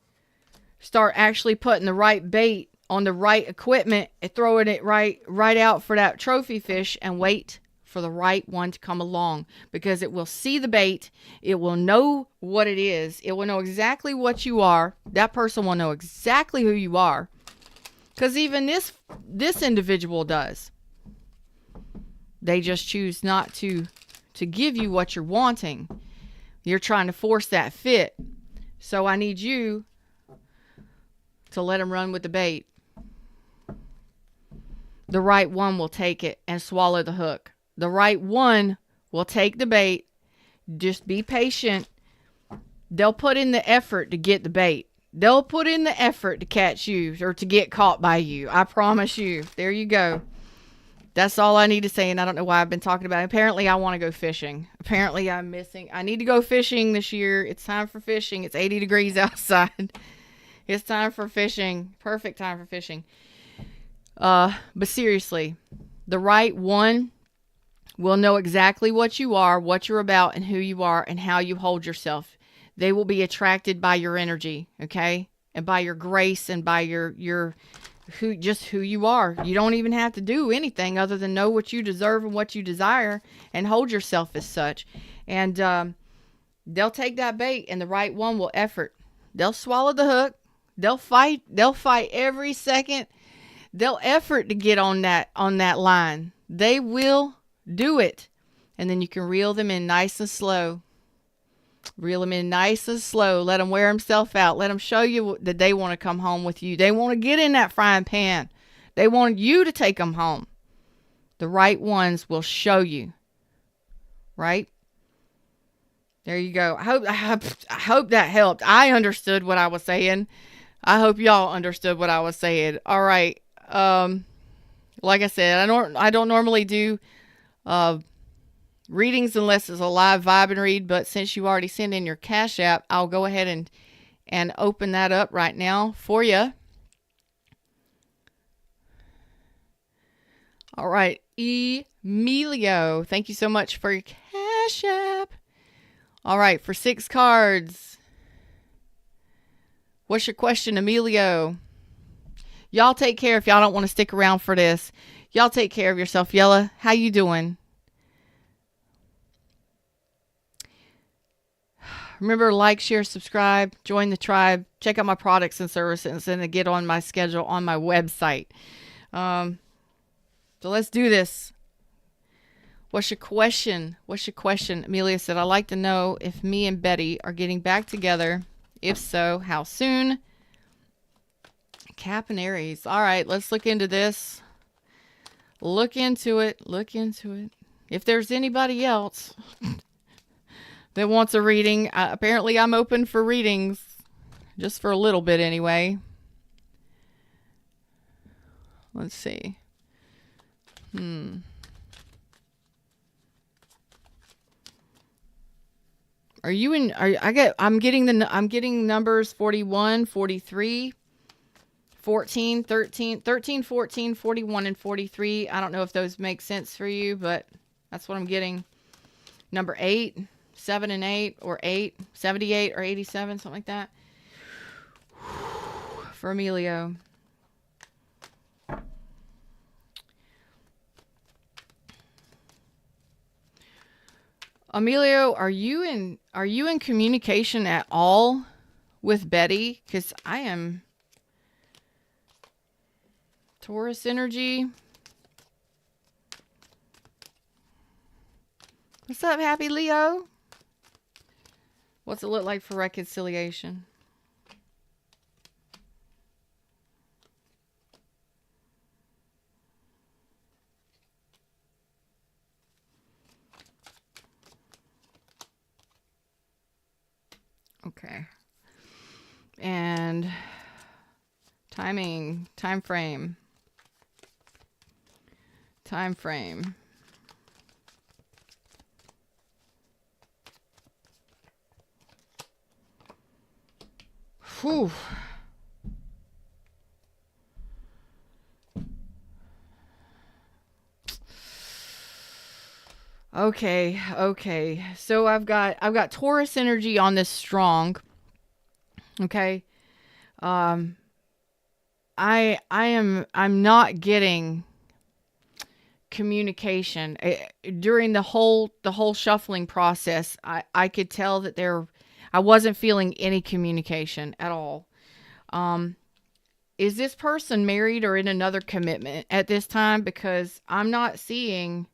Start actually putting the right bait on the right equipment and throwing it right out for that trophy fish, and wait for the right one to come along, because it will see the bait. It will know what it is. It will know exactly what you are. That person will know exactly who you are, because even this individual does. They just choose not to give you what you're wanting. You're trying to force that fit. So I need you to let them run with the bait. The right one will take it and swallow the hook. The right one will take the bait. Just be patient. They'll put in the effort to get the bait. They'll put in the effort to catch you or to get caught by you. I promise you. There you go. That's all I need to say, and I don't know why I've been talking about it. Apparently, I want to go fishing. Apparently, I need to go fishing this year. It's time for fishing. It's 80 degrees outside. It's time for fishing. Perfect time for fishing. But seriously, the right one will know exactly what you are, what you're about, and who you are, and how you hold yourself. They will be attracted by your energy, okay? And by your grace, and by your who you are. You don't even have to do anything other than know what you deserve and what you desire, and hold yourself as such. And they'll take that bait, and the right one will effort. They'll swallow the hook. They'll fight every second. They'll effort to get on that line. They will do it. And then you can reel them in nice and slow. Reel them in nice and slow. Let them wear himself out. Let them show you that they want to come home with you. They want to get in that frying pan. They want you to take them home. The right ones will show you. Right? There you go. I hope that helped. I understood what I was saying. I hope y'all understood what I was saying. All right. Like I said, I don't normally do readings unless it's a live vibe and read, but since you already sent in your Cash App, I'll go ahead and open that up right now for you. All right, Emilio, thank you so much for your Cash App. All right, for 6 cards. What's your question, Emilio? Y'all take care if y'all don't want to stick around for this. Y'all take care of yourself. Yella, how you doing? Remember, like, share, subscribe, join the tribe, check out my products and services, and to get on my schedule on my website. So let's do this. What's your question? Amelia said, I'd like to know if me and Betty are getting back together. If so, how soon? Cap and Aries. All right, let's look into this. Look into it. If there's anybody else that wants a reading, apparently I'm open for readings. Just for a little bit anyway. Let's see. Are you in? I'm getting numbers 41, 43. 14, 13, 13, 14, 41, and 43. I don't know if those make sense for you, but that's what I'm getting. Number 8, 7 and 8, or 8, 78 or 87, something like that. For Emilio. Emilio, are you in communication at all with Betty? Because I am. Taurus energy. What's up, happy Leo? What's it look like for reconciliation? Okay. And timing, time frame. Time frame. Whew. Okay. So I've got Taurus energy on this strong. Okay. I'm not getting communication during the whole shuffling process. I could tell that I wasn't feeling any communication at all. Is this person married or in another commitment at this time? Because I'm not seeing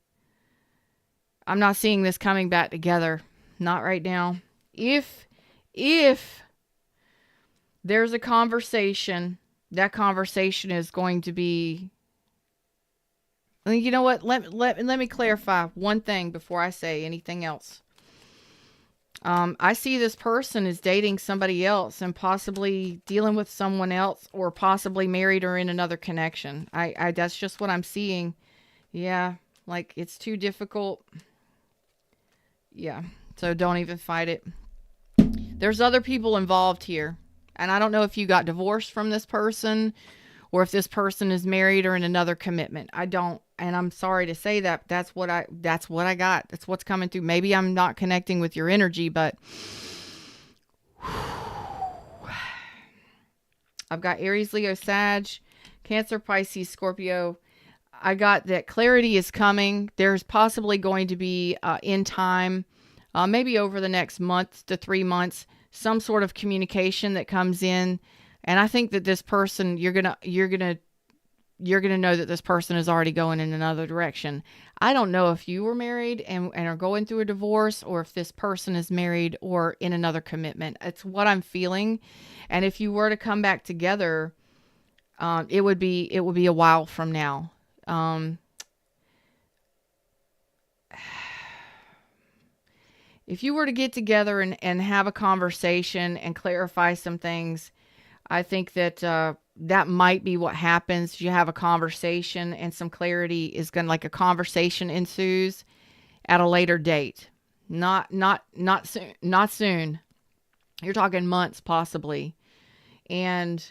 this coming back together. Not right now. If there's a conversation, that conversation is going to be. You know what? Let me clarify one thing before I say anything else. I see this person is dating somebody else and possibly dealing with someone else, or possibly married or in another connection. I that's just what I'm seeing. Yeah, like it's too difficult. Yeah, so don't even fight it. There's other people involved here. And I don't know if you got divorced from this person or if this person is married or in another commitment. I don't, and I'm sorry to say that. That's what I got. That's what's coming through. Maybe I'm not connecting with your energy, but I've got Aries, Leo, Sag, Cancer, Pisces, Scorpio. I got that clarity is coming. There's possibly going to be in time, maybe over the next month to 3 months, some sort of communication that comes in. And I think that this person, you're gonna know that this person is already going in another direction. I don't know if you were married and are going through a divorce, or if this person is married or in another commitment. It's what I'm feeling. And if you were to come back together, it would be a while from now. If you were to get together and have a conversation and clarify some things, I think that that might be what happens. You have a conversation and some clarity is going to, like, a conversation ensues at a later date. Not soon. You're talking months possibly. And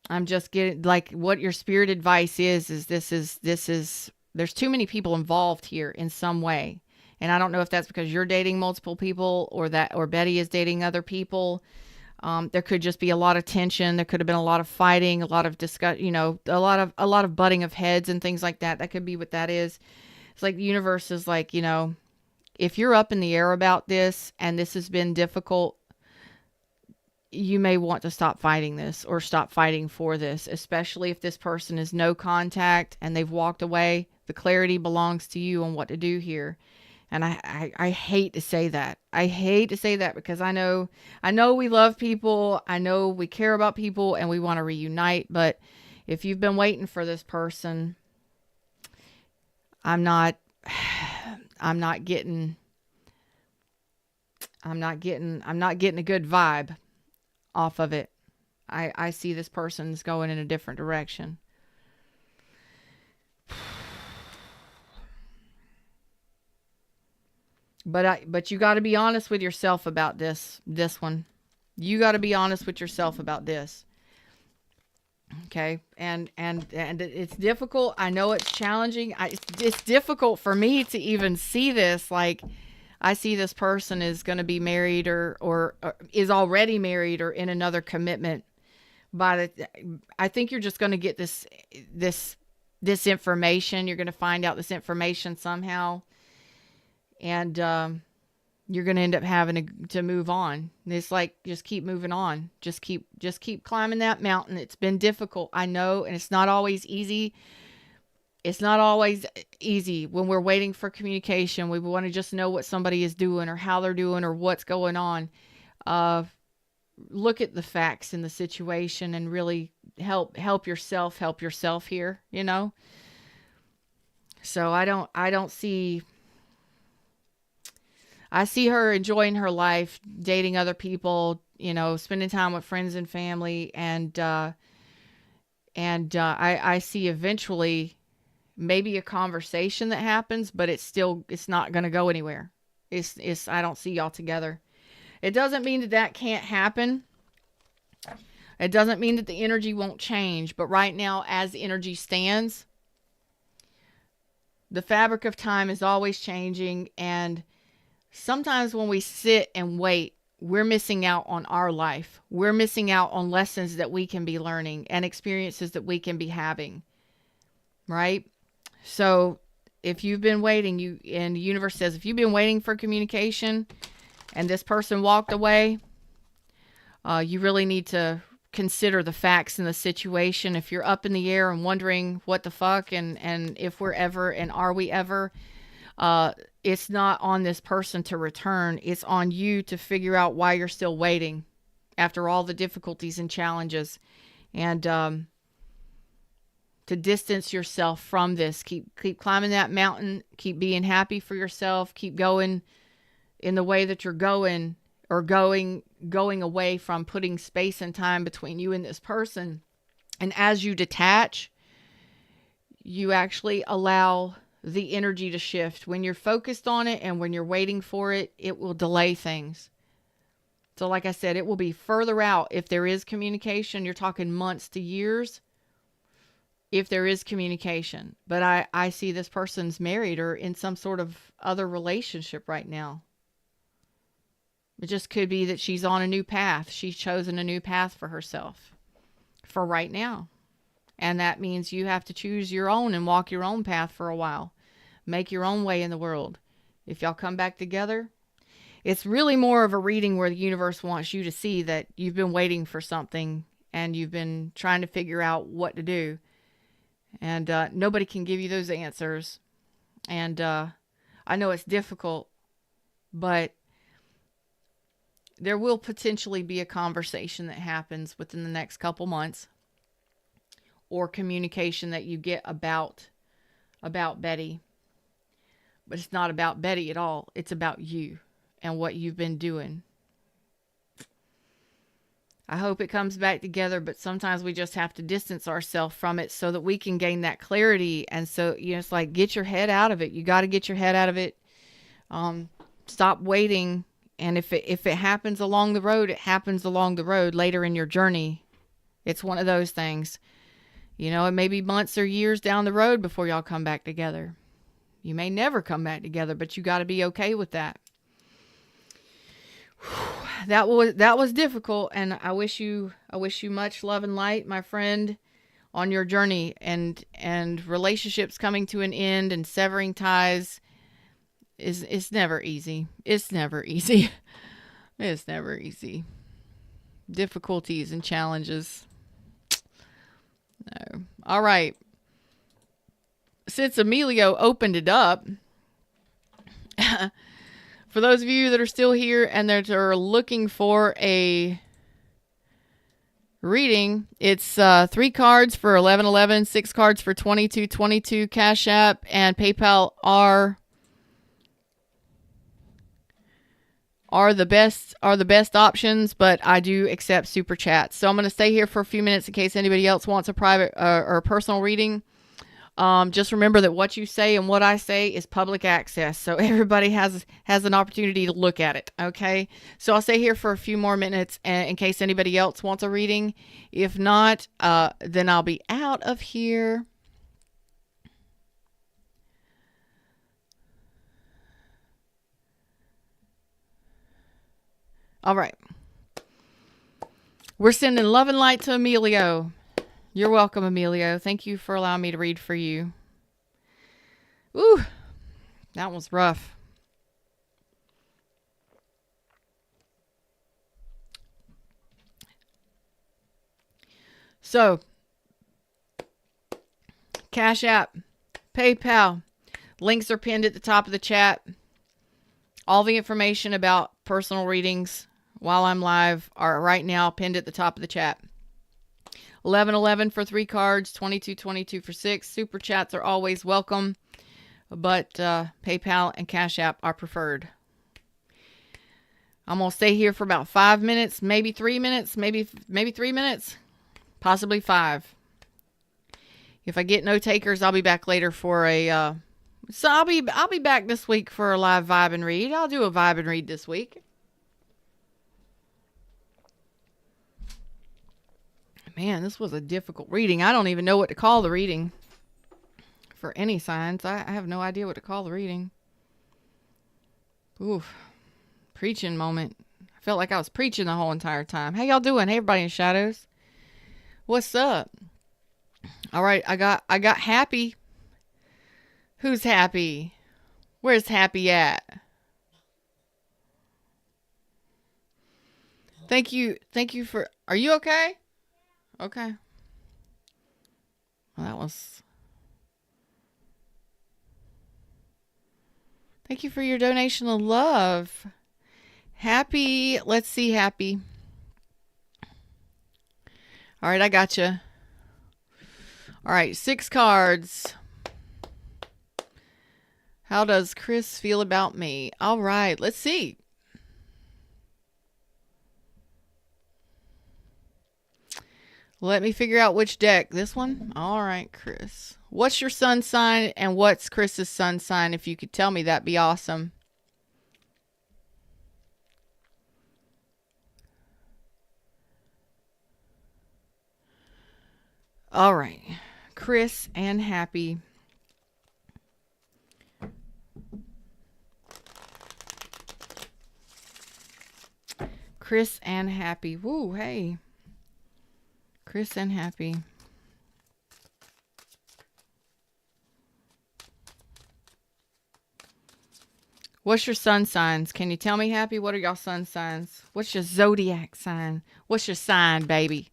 I'm just getting, like, what your spirit advice is this is there's too many people involved here in some way. And I don't know if that's because you're dating multiple people, or Betty is dating other people. There could just be a lot of tension. There could have been a lot of fighting, a lot of a lot of butting of heads and things like that. That could be what that is. It's like the universe is like, if you're up in the air about this and this has been difficult, you may want to stop fighting this or stop fighting for this, especially if this person is no contact and they've walked away. The clarity belongs to you on what to do here. And I hate to say that. I hate to say that because I know we love people. I know we care about people and we want to reunite. But if you've been waiting for this person, I'm not getting a good vibe off of it. I see this person's going in a different direction. But you got to be honest with yourself about this one. You got to be honest with yourself about this. Okay. And it's difficult. I know it's challenging. It's difficult for me to even see this. Like, I see this person is going to be married or is already married or in another commitment. I think you're just going to get this information. You're going to find out this information somehow, and you're going to end up having to move on. It's like, just keep moving on. Just keep climbing that mountain. It's been difficult, I know, and it's not always easy. It's not always easy when we're waiting for communication. We want to just know what somebody is doing or how they're doing or what's going on. Look at the facts in the situation and really help yourself here, you know? So I see her enjoying her life, dating other people, you know, spending time with friends and family. And I see eventually maybe a conversation that happens, but it's not going to go anywhere. I don't see y'all together. It doesn't mean that can't happen. It doesn't mean that the energy won't change. But right now, as the energy stands, the fabric of time is always changing. And sometimes when we sit and wait, we're missing out on our life. We're missing out on lessons that we can be learning and experiences that we can be having. Right? So if you've been waiting, and the universe says, if you've been waiting for communication and this person walked away, you really need to consider the facts in the situation. If you're up in the air and wondering what the fuck and if we're ever and are we ever, it's not on this person to return. It's on you to figure out why you're still waiting after all the difficulties and challenges, and to distance yourself from this. Keep climbing that mountain. Keep being happy for yourself. Keep going in the way that you're going, or going away from putting space and time between you and this person. And as you detach, you actually allow the energy to shift. When you're focused on it and when you're waiting for it, it will delay things. So like I said, it will be further out. If there is communication, you're talking months to years. If there is communication. But I see this person's married or in some sort of other relationship right now. It just could be that she's on a new path. She's chosen a new path for herself for right now. And that means you have to choose your own and walk your own path for a while. Make your own way in the world. If y'all come back together, it's really more of a reading where the universe wants you to see that you've been waiting for something and you've been trying to figure out what to do. And nobody can give you those answers. And I know it's difficult, but there will potentially be a conversation that happens within the next couple months, or communication that you get about Betty. But it's not about Betty at all. It's about you and what you've been doing. I hope it comes back together, but sometimes we just have to distance ourselves from it so that we can gain that clarity. And so, you know, it's like, get your head out of it. You got to get your head out of it. Stop waiting. And if it happens along the road, it happens along the road later in your journey. It's one of those things. You know, it may be months or years down the road before y'all come back together. You may never come back together, but you got to be okay with that. That was difficult, and I wish you much love and light, my friend, on your journey, and relationships coming to an end and severing ties is never easy. It's never easy. It's never easy. Difficulties and challenges. No. All right. Since Emilio opened it up, for those of you that are still here and that are looking for a reading, it's 3 cards for $11.11, 6 cards for $22.22. Cash App and PayPal are the best options, but I do accept Superchats. So I'm going to stay here for a few minutes in case anybody else wants a private or a personal reading. Just remember that what you say and what I say is public access, so everybody has an opportunity to look at it. Okay, so I'll stay here for a few more minutes in case anybody else wants a reading. If not, then I'll be out of here. All right. We're sending love and light to Emilio. You're welcome, Emilio. Thank you for allowing me to read for you. Ooh, that was rough. So, Cash App, PayPal, links are pinned at the top of the chat. All the information about personal readings while I'm live are right now pinned at the top of the chat. 1111 for 3 cards, 2222 for 6. Super chats are always welcome, but PayPal and Cash App are preferred. I'm going to stay here for about 5 minutes, maybe 3 minutes, maybe 3 minutes, possibly 5. If I get no takers, I'll be back later for a so I'll be back this week for a live vibe and read. I'll do a vibe and read this week. Man, this was a difficult reading. I don't even know what to call the reading for any signs. I have no idea what to call the reading. Oof. Preaching moment. I felt like I was preaching the whole entire time. How y'all doing? Hey, everybody in shadows. What's up? All right, I got happy. Who's happy? Where's happy at? Thank you for... Are you okay? Okay. Well, that was... Thank you for your donation of love. Happy. Let's see, happy. All right, I got you. All right, 6 cards. How does Chris feel about me? All right, let's see. Let me figure out which deck. This one? All right, Chris. What's your sun sign and what's Chris's sun sign? If you could tell me, that'd be awesome. All right. Chris and Happy. Chris and Happy. Woo, hey. Chris and Happy. What's your sun signs? Can you tell me, Happy? What are y'all sun signs? What's your zodiac sign? What's your sign, baby?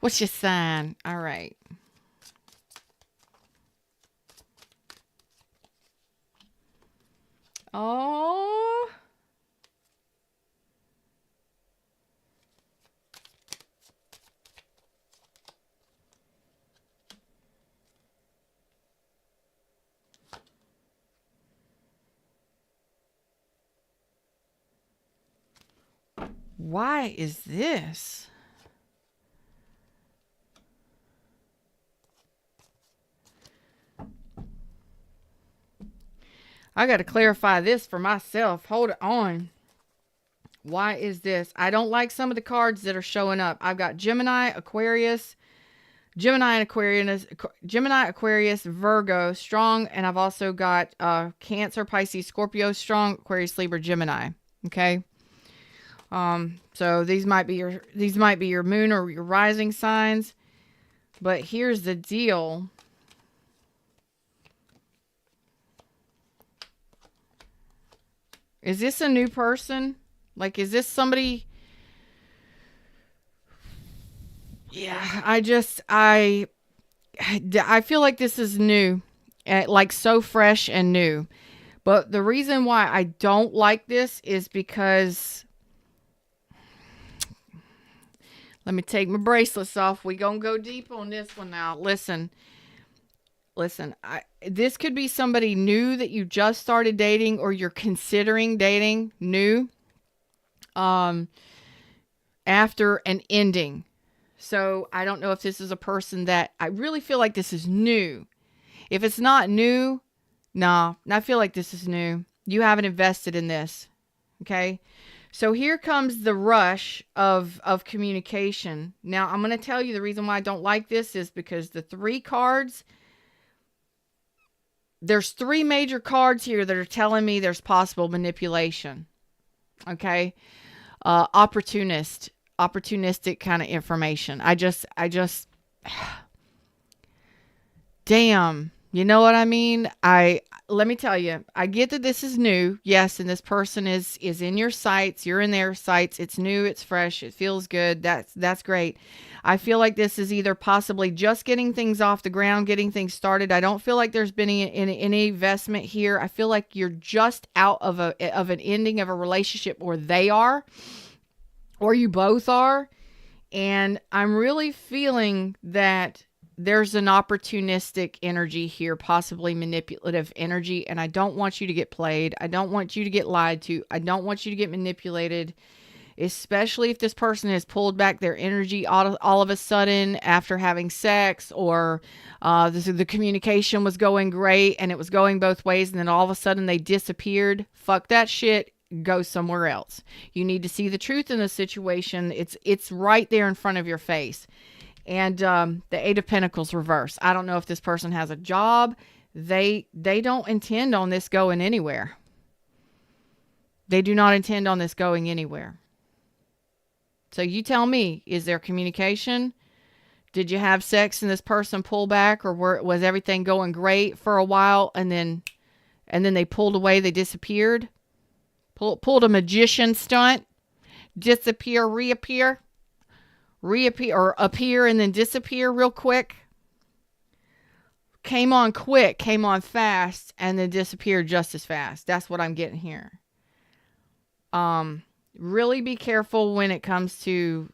What's your sign? All right. Oh. Why is this? I got to clarify this for myself. Hold on. Why is this? I don't like some of the cards that are showing up. I've got Gemini, Aquarius, Virgo, strong, and I've also got Cancer, Pisces, Scorpio, strong, Aquarius, Libra, Gemini. Okay. So these might be your moon or your rising signs. But here's the deal. Is this a new person? Like, is this somebody? Yeah, I feel like this is new. Like so fresh and new. But the reason why I don't like this is because... Let me take my bracelets off. We gonna go deep on this one now. Listen. This could be somebody new that you just started dating or you're considering dating new. After an ending. So I don't know if this is a person that I really feel like this is new. If it's not new, nah, I feel like this is new. You haven't invested in this. Okay. So here comes the rush of communication. Now, I'm going to tell you the reason why I don't like this is because the 3 cards, there's 3 major cards here that are telling me there's possible manipulation. Okay. Opportunistic kind of information. I just, damn, you know what I mean? Let me tell you, I get that this is new. Yes. And this person is in your sights. You're in their sights. It's new. It's fresh. It feels good. That's great. I feel like this is either possibly just getting things off the ground, getting things started. I don't feel like there's been any investment here. I feel like you're just out of an ending of a relationship, or they are, or you both are. And I'm really feeling that there's an opportunistic energy here, possibly manipulative energy. And I don't want you to get played. I don't want you to get lied to. I don't want you to get manipulated, especially if this person has pulled back their energy all of a sudden after having sex, or the communication was going great and it was going both ways, and then all of a sudden they disappeared. Fuck that shit. Go somewhere else. You need to see the truth in the situation. It's right there in front of your face. And the 8 of Pentacles reverse. I don't know if this person has a job. They don't intend on this going anywhere. They do not intend on this going anywhere. So you tell me, is there communication? Did you have sex and this person pull back, or was everything going great for a while and then they pulled away, they disappeared? Pulled a magician stunt? Disappear, reappear, or appear and then disappear real quick? Came on quick, came on fast, and then disappeared just as fast. That's what I'm getting here. Really be careful when it comes to,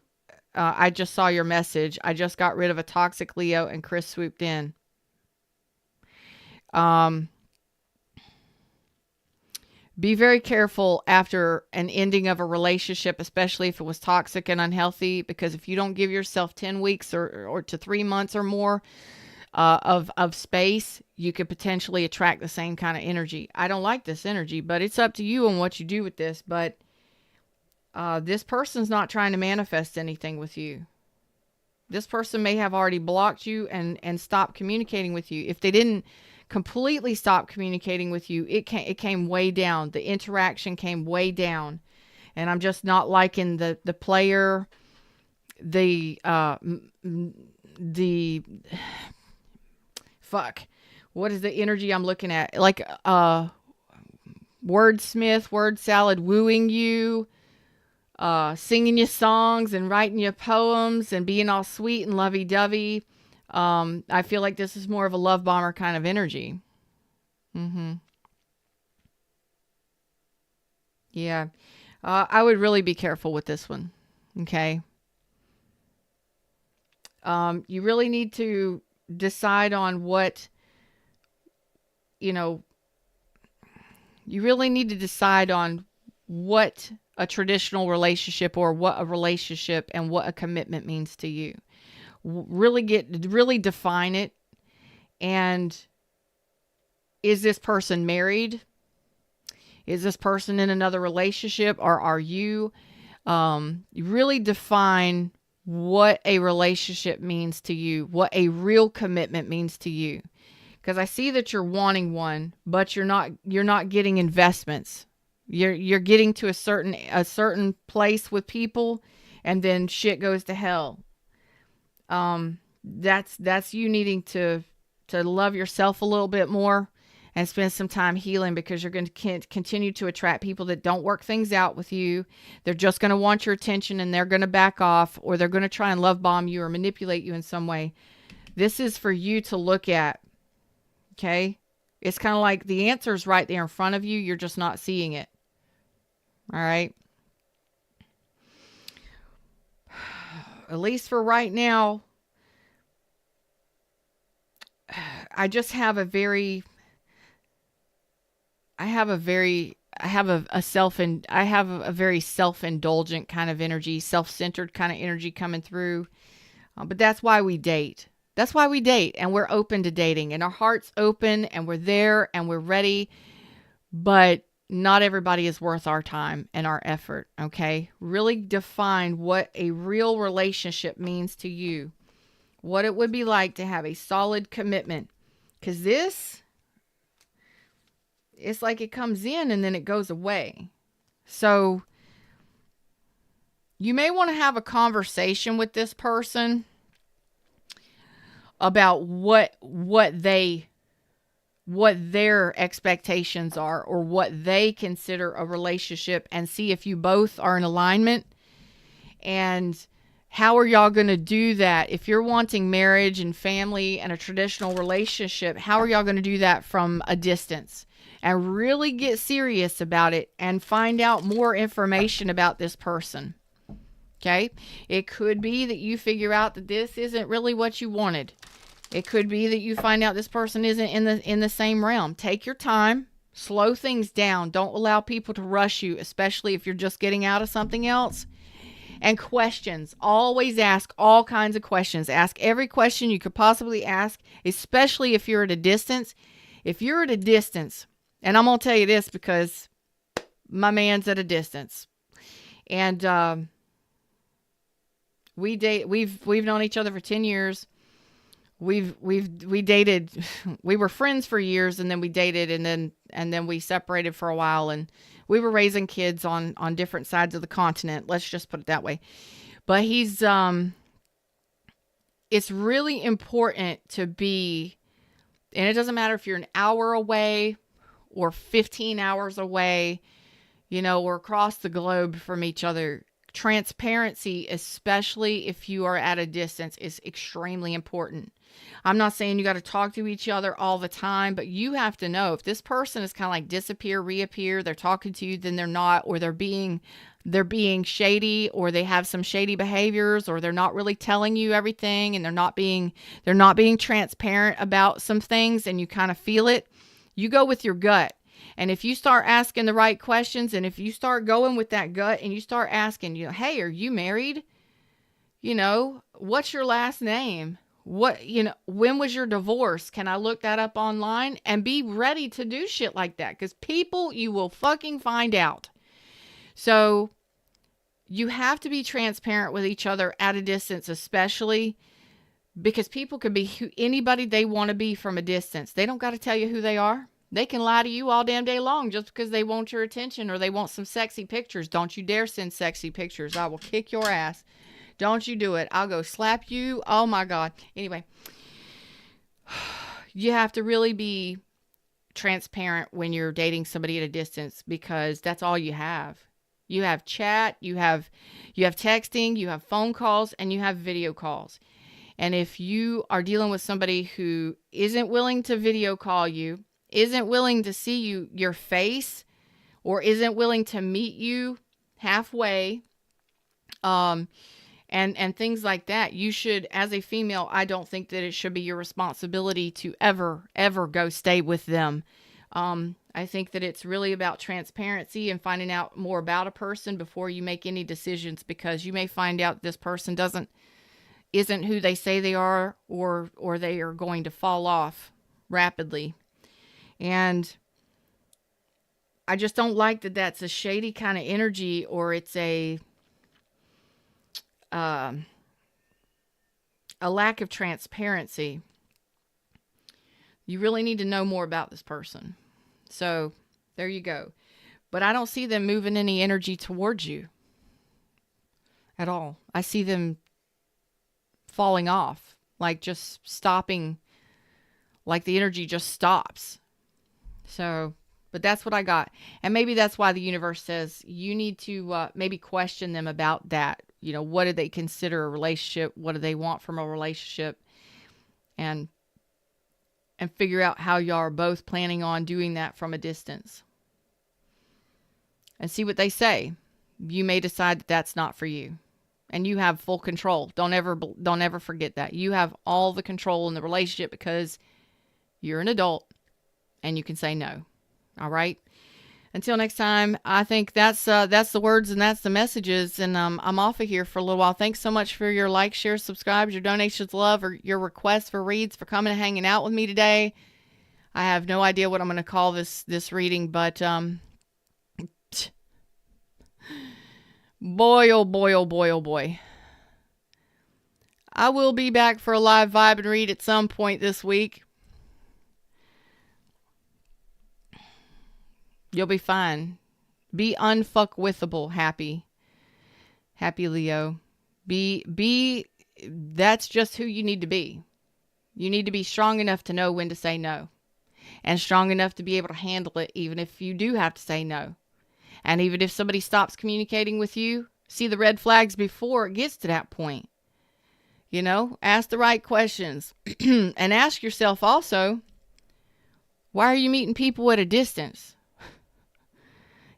I just saw your message. I just got rid of a toxic Leo and Chris swooped in. Be very careful after an ending of a relationship, especially if it was toxic and unhealthy, because if you don't give yourself 10 weeks or to 3 months or more of space, you could potentially attract the same kind of energy. I don't like this energy, but it's up to you and what you do with this. But this person's not trying to manifest anything with you. This person may have already blocked you and stopped communicating with you. If they didn't completely stop communicating with you, it came way down. The interaction came way down. And I'm just not liking the player, fuck. What is the energy I'm looking at? Like wordsmith, word salad, wooing you, singing you songs and writing you poems and being all sweet and lovey-dovey. I feel like this is more of a love bomber kind of energy. Yeah. I would really be careful with this one. Okay. You really need to decide on what, you really need to decide on what a traditional relationship, or what a relationship and what a commitment means to you. Really define it. And is this person married? Is this person in another relationship, or are you? Really define what a relationship means to you, what a real commitment means to you. Because I see that you're wanting one, but you're not getting investments. You're getting to a certain place with people, and then shit goes to hell. That's you needing to love yourself a little bit more and spend some time healing, because you're going to continue to attract people that don't work things out with you. They're just going to want your attention, and they're going to back off, or they're going to try and love bomb you or manipulate you in some way. This is for you to look at. Okay. It's kind of like the answer's right there in front of you. You're just not seeing it. All right. At least for right now, I just have a very self-indulgent kind of energy, self-centered kind of energy coming through. But that's why we date. That's why we date, and we're open to dating, and our heart's open, and we're there, and we're ready. But not everybody is worth our time and our effort, okay? Really define what a real relationship means to you, what it would be like to have a solid commitment. Because this, it's like it comes in and then it goes away. So you may want to have a conversation with this person about what their expectations are, or what they consider a relationship, and see if you both are in alignment. And how are y'all going to do that? If you're wanting marriage and family and a traditional relationship, how are y'all going to do that from a distance? And really get serious about it and find out more information about this person. Okay? It could be that you figure out that this isn't really what you wanted. It could be that you find out this person isn't in the same realm. Take your time. Slow things down. Don't allow people to rush you, especially if you're just getting out of something else. And questions. Always ask all kinds of questions. Ask every question you could possibly ask, especially if you're at a distance. If you're at a distance, and I'm going to tell you this because my man's at a distance. And we've known each other for 10 years. We dated, we were friends for years, and then we dated, and then we separated for a while, and we were raising kids on different sides of the continent. Let's just put it that way. But it's really important to be, and it doesn't matter if you're an hour away or 15 hours away, or across the globe from each other. Transparency, especially if you are at a distance, is extremely important. I'm not saying you got to talk to each other all the time, but you have to know if this person is kind of like disappear, reappear, they're talking to you, then they're not, or they're being shady, or they have some shady behaviors, or they're not really telling you everything, and they're not being transparent about some things, and you kind of feel it. You go with your gut. And if you start asking the right questions, and if you start going with that gut, and you start asking, hey, are you married? What's your last name? When was your divorce? Can I look that up online? And be ready to do shit like that, because people, you will fucking find out. So you have to be transparent with each other at a distance, especially because people can be anybody they want to be from a distance. They don't got to tell you who they are. They can lie to you all damn day long just because they want your attention, or they want some sexy pictures. Don't you dare send sexy pictures. I will kick your ass. Don't you do it. I'll go slap you. Oh my God. Anyway, you have to really be transparent when you're dating somebody at a distance, because that's all you have. You have chat, you have texting, you have phone calls, and you have video calls. And if you are dealing with somebody who isn't willing to video call you, isn't willing to see your face, or isn't willing to meet you halfway, and things like that, you should, as a female, I don't think that it should be your responsibility to ever go stay with them. I think that it's really about transparency and finding out more about a person before you make any decisions, because you may find out this person isn't who they say they are, or they are going to fall off rapidly. And I just don't like that that's a shady kind of energy, or it's a lack of transparency. You really need to know more about this person. So there you go. But I don't see them moving any energy towards you at all. I see them falling off, like just stopping, like the energy just stops. So, but that's what I got. And maybe that's why the universe says you need to maybe question them about that. What do they consider a relationship? What do they want from a relationship? And figure out how y'all are both planning on doing that from a distance. And see what they say. You may decide that that's not for you. And you have full control. Don't ever forget that. You have all the control in the relationship, because you're an adult and you can say no. All right? Until next time, I think that's the words and that's the messages. And I'm off of here for a little while. Thanks so much for your likes, shares, subscribes, your donations, love, or your requests for reads, for coming and hanging out with me today. I have no idea what I'm going to call this reading, but boy, oh boy, oh boy, oh boy. I will be back for a live vibe and read at some point this week. You'll be fine. Be unfuckwithable, happy. Happy Leo. That's just who you need to be. You need to be strong enough to know when to say no. And strong enough to be able to handle it even if you do have to say no. And even if somebody stops communicating with you, see the red flags before it gets to that point. You know, ask the right questions. And ask yourself also, why are you meeting people at a distance?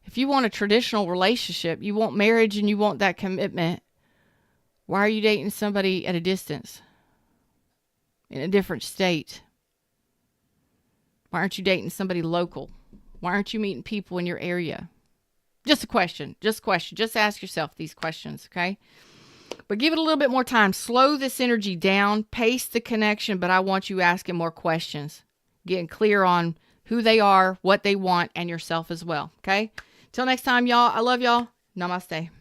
If you want a traditional relationship, you want marriage and you want that commitment, why are you dating somebody at a distance? In a different state? Why aren't you dating somebody local? Why aren't you meeting people in your area? Just a question. Just ask yourself these questions, okay? But give it a little bit more time. Slow this energy down. Pace the connection, but I want you asking more questions. Getting clear on who they are, what they want, and yourself as well, okay? Till next time, y'all. I love y'all. Namaste.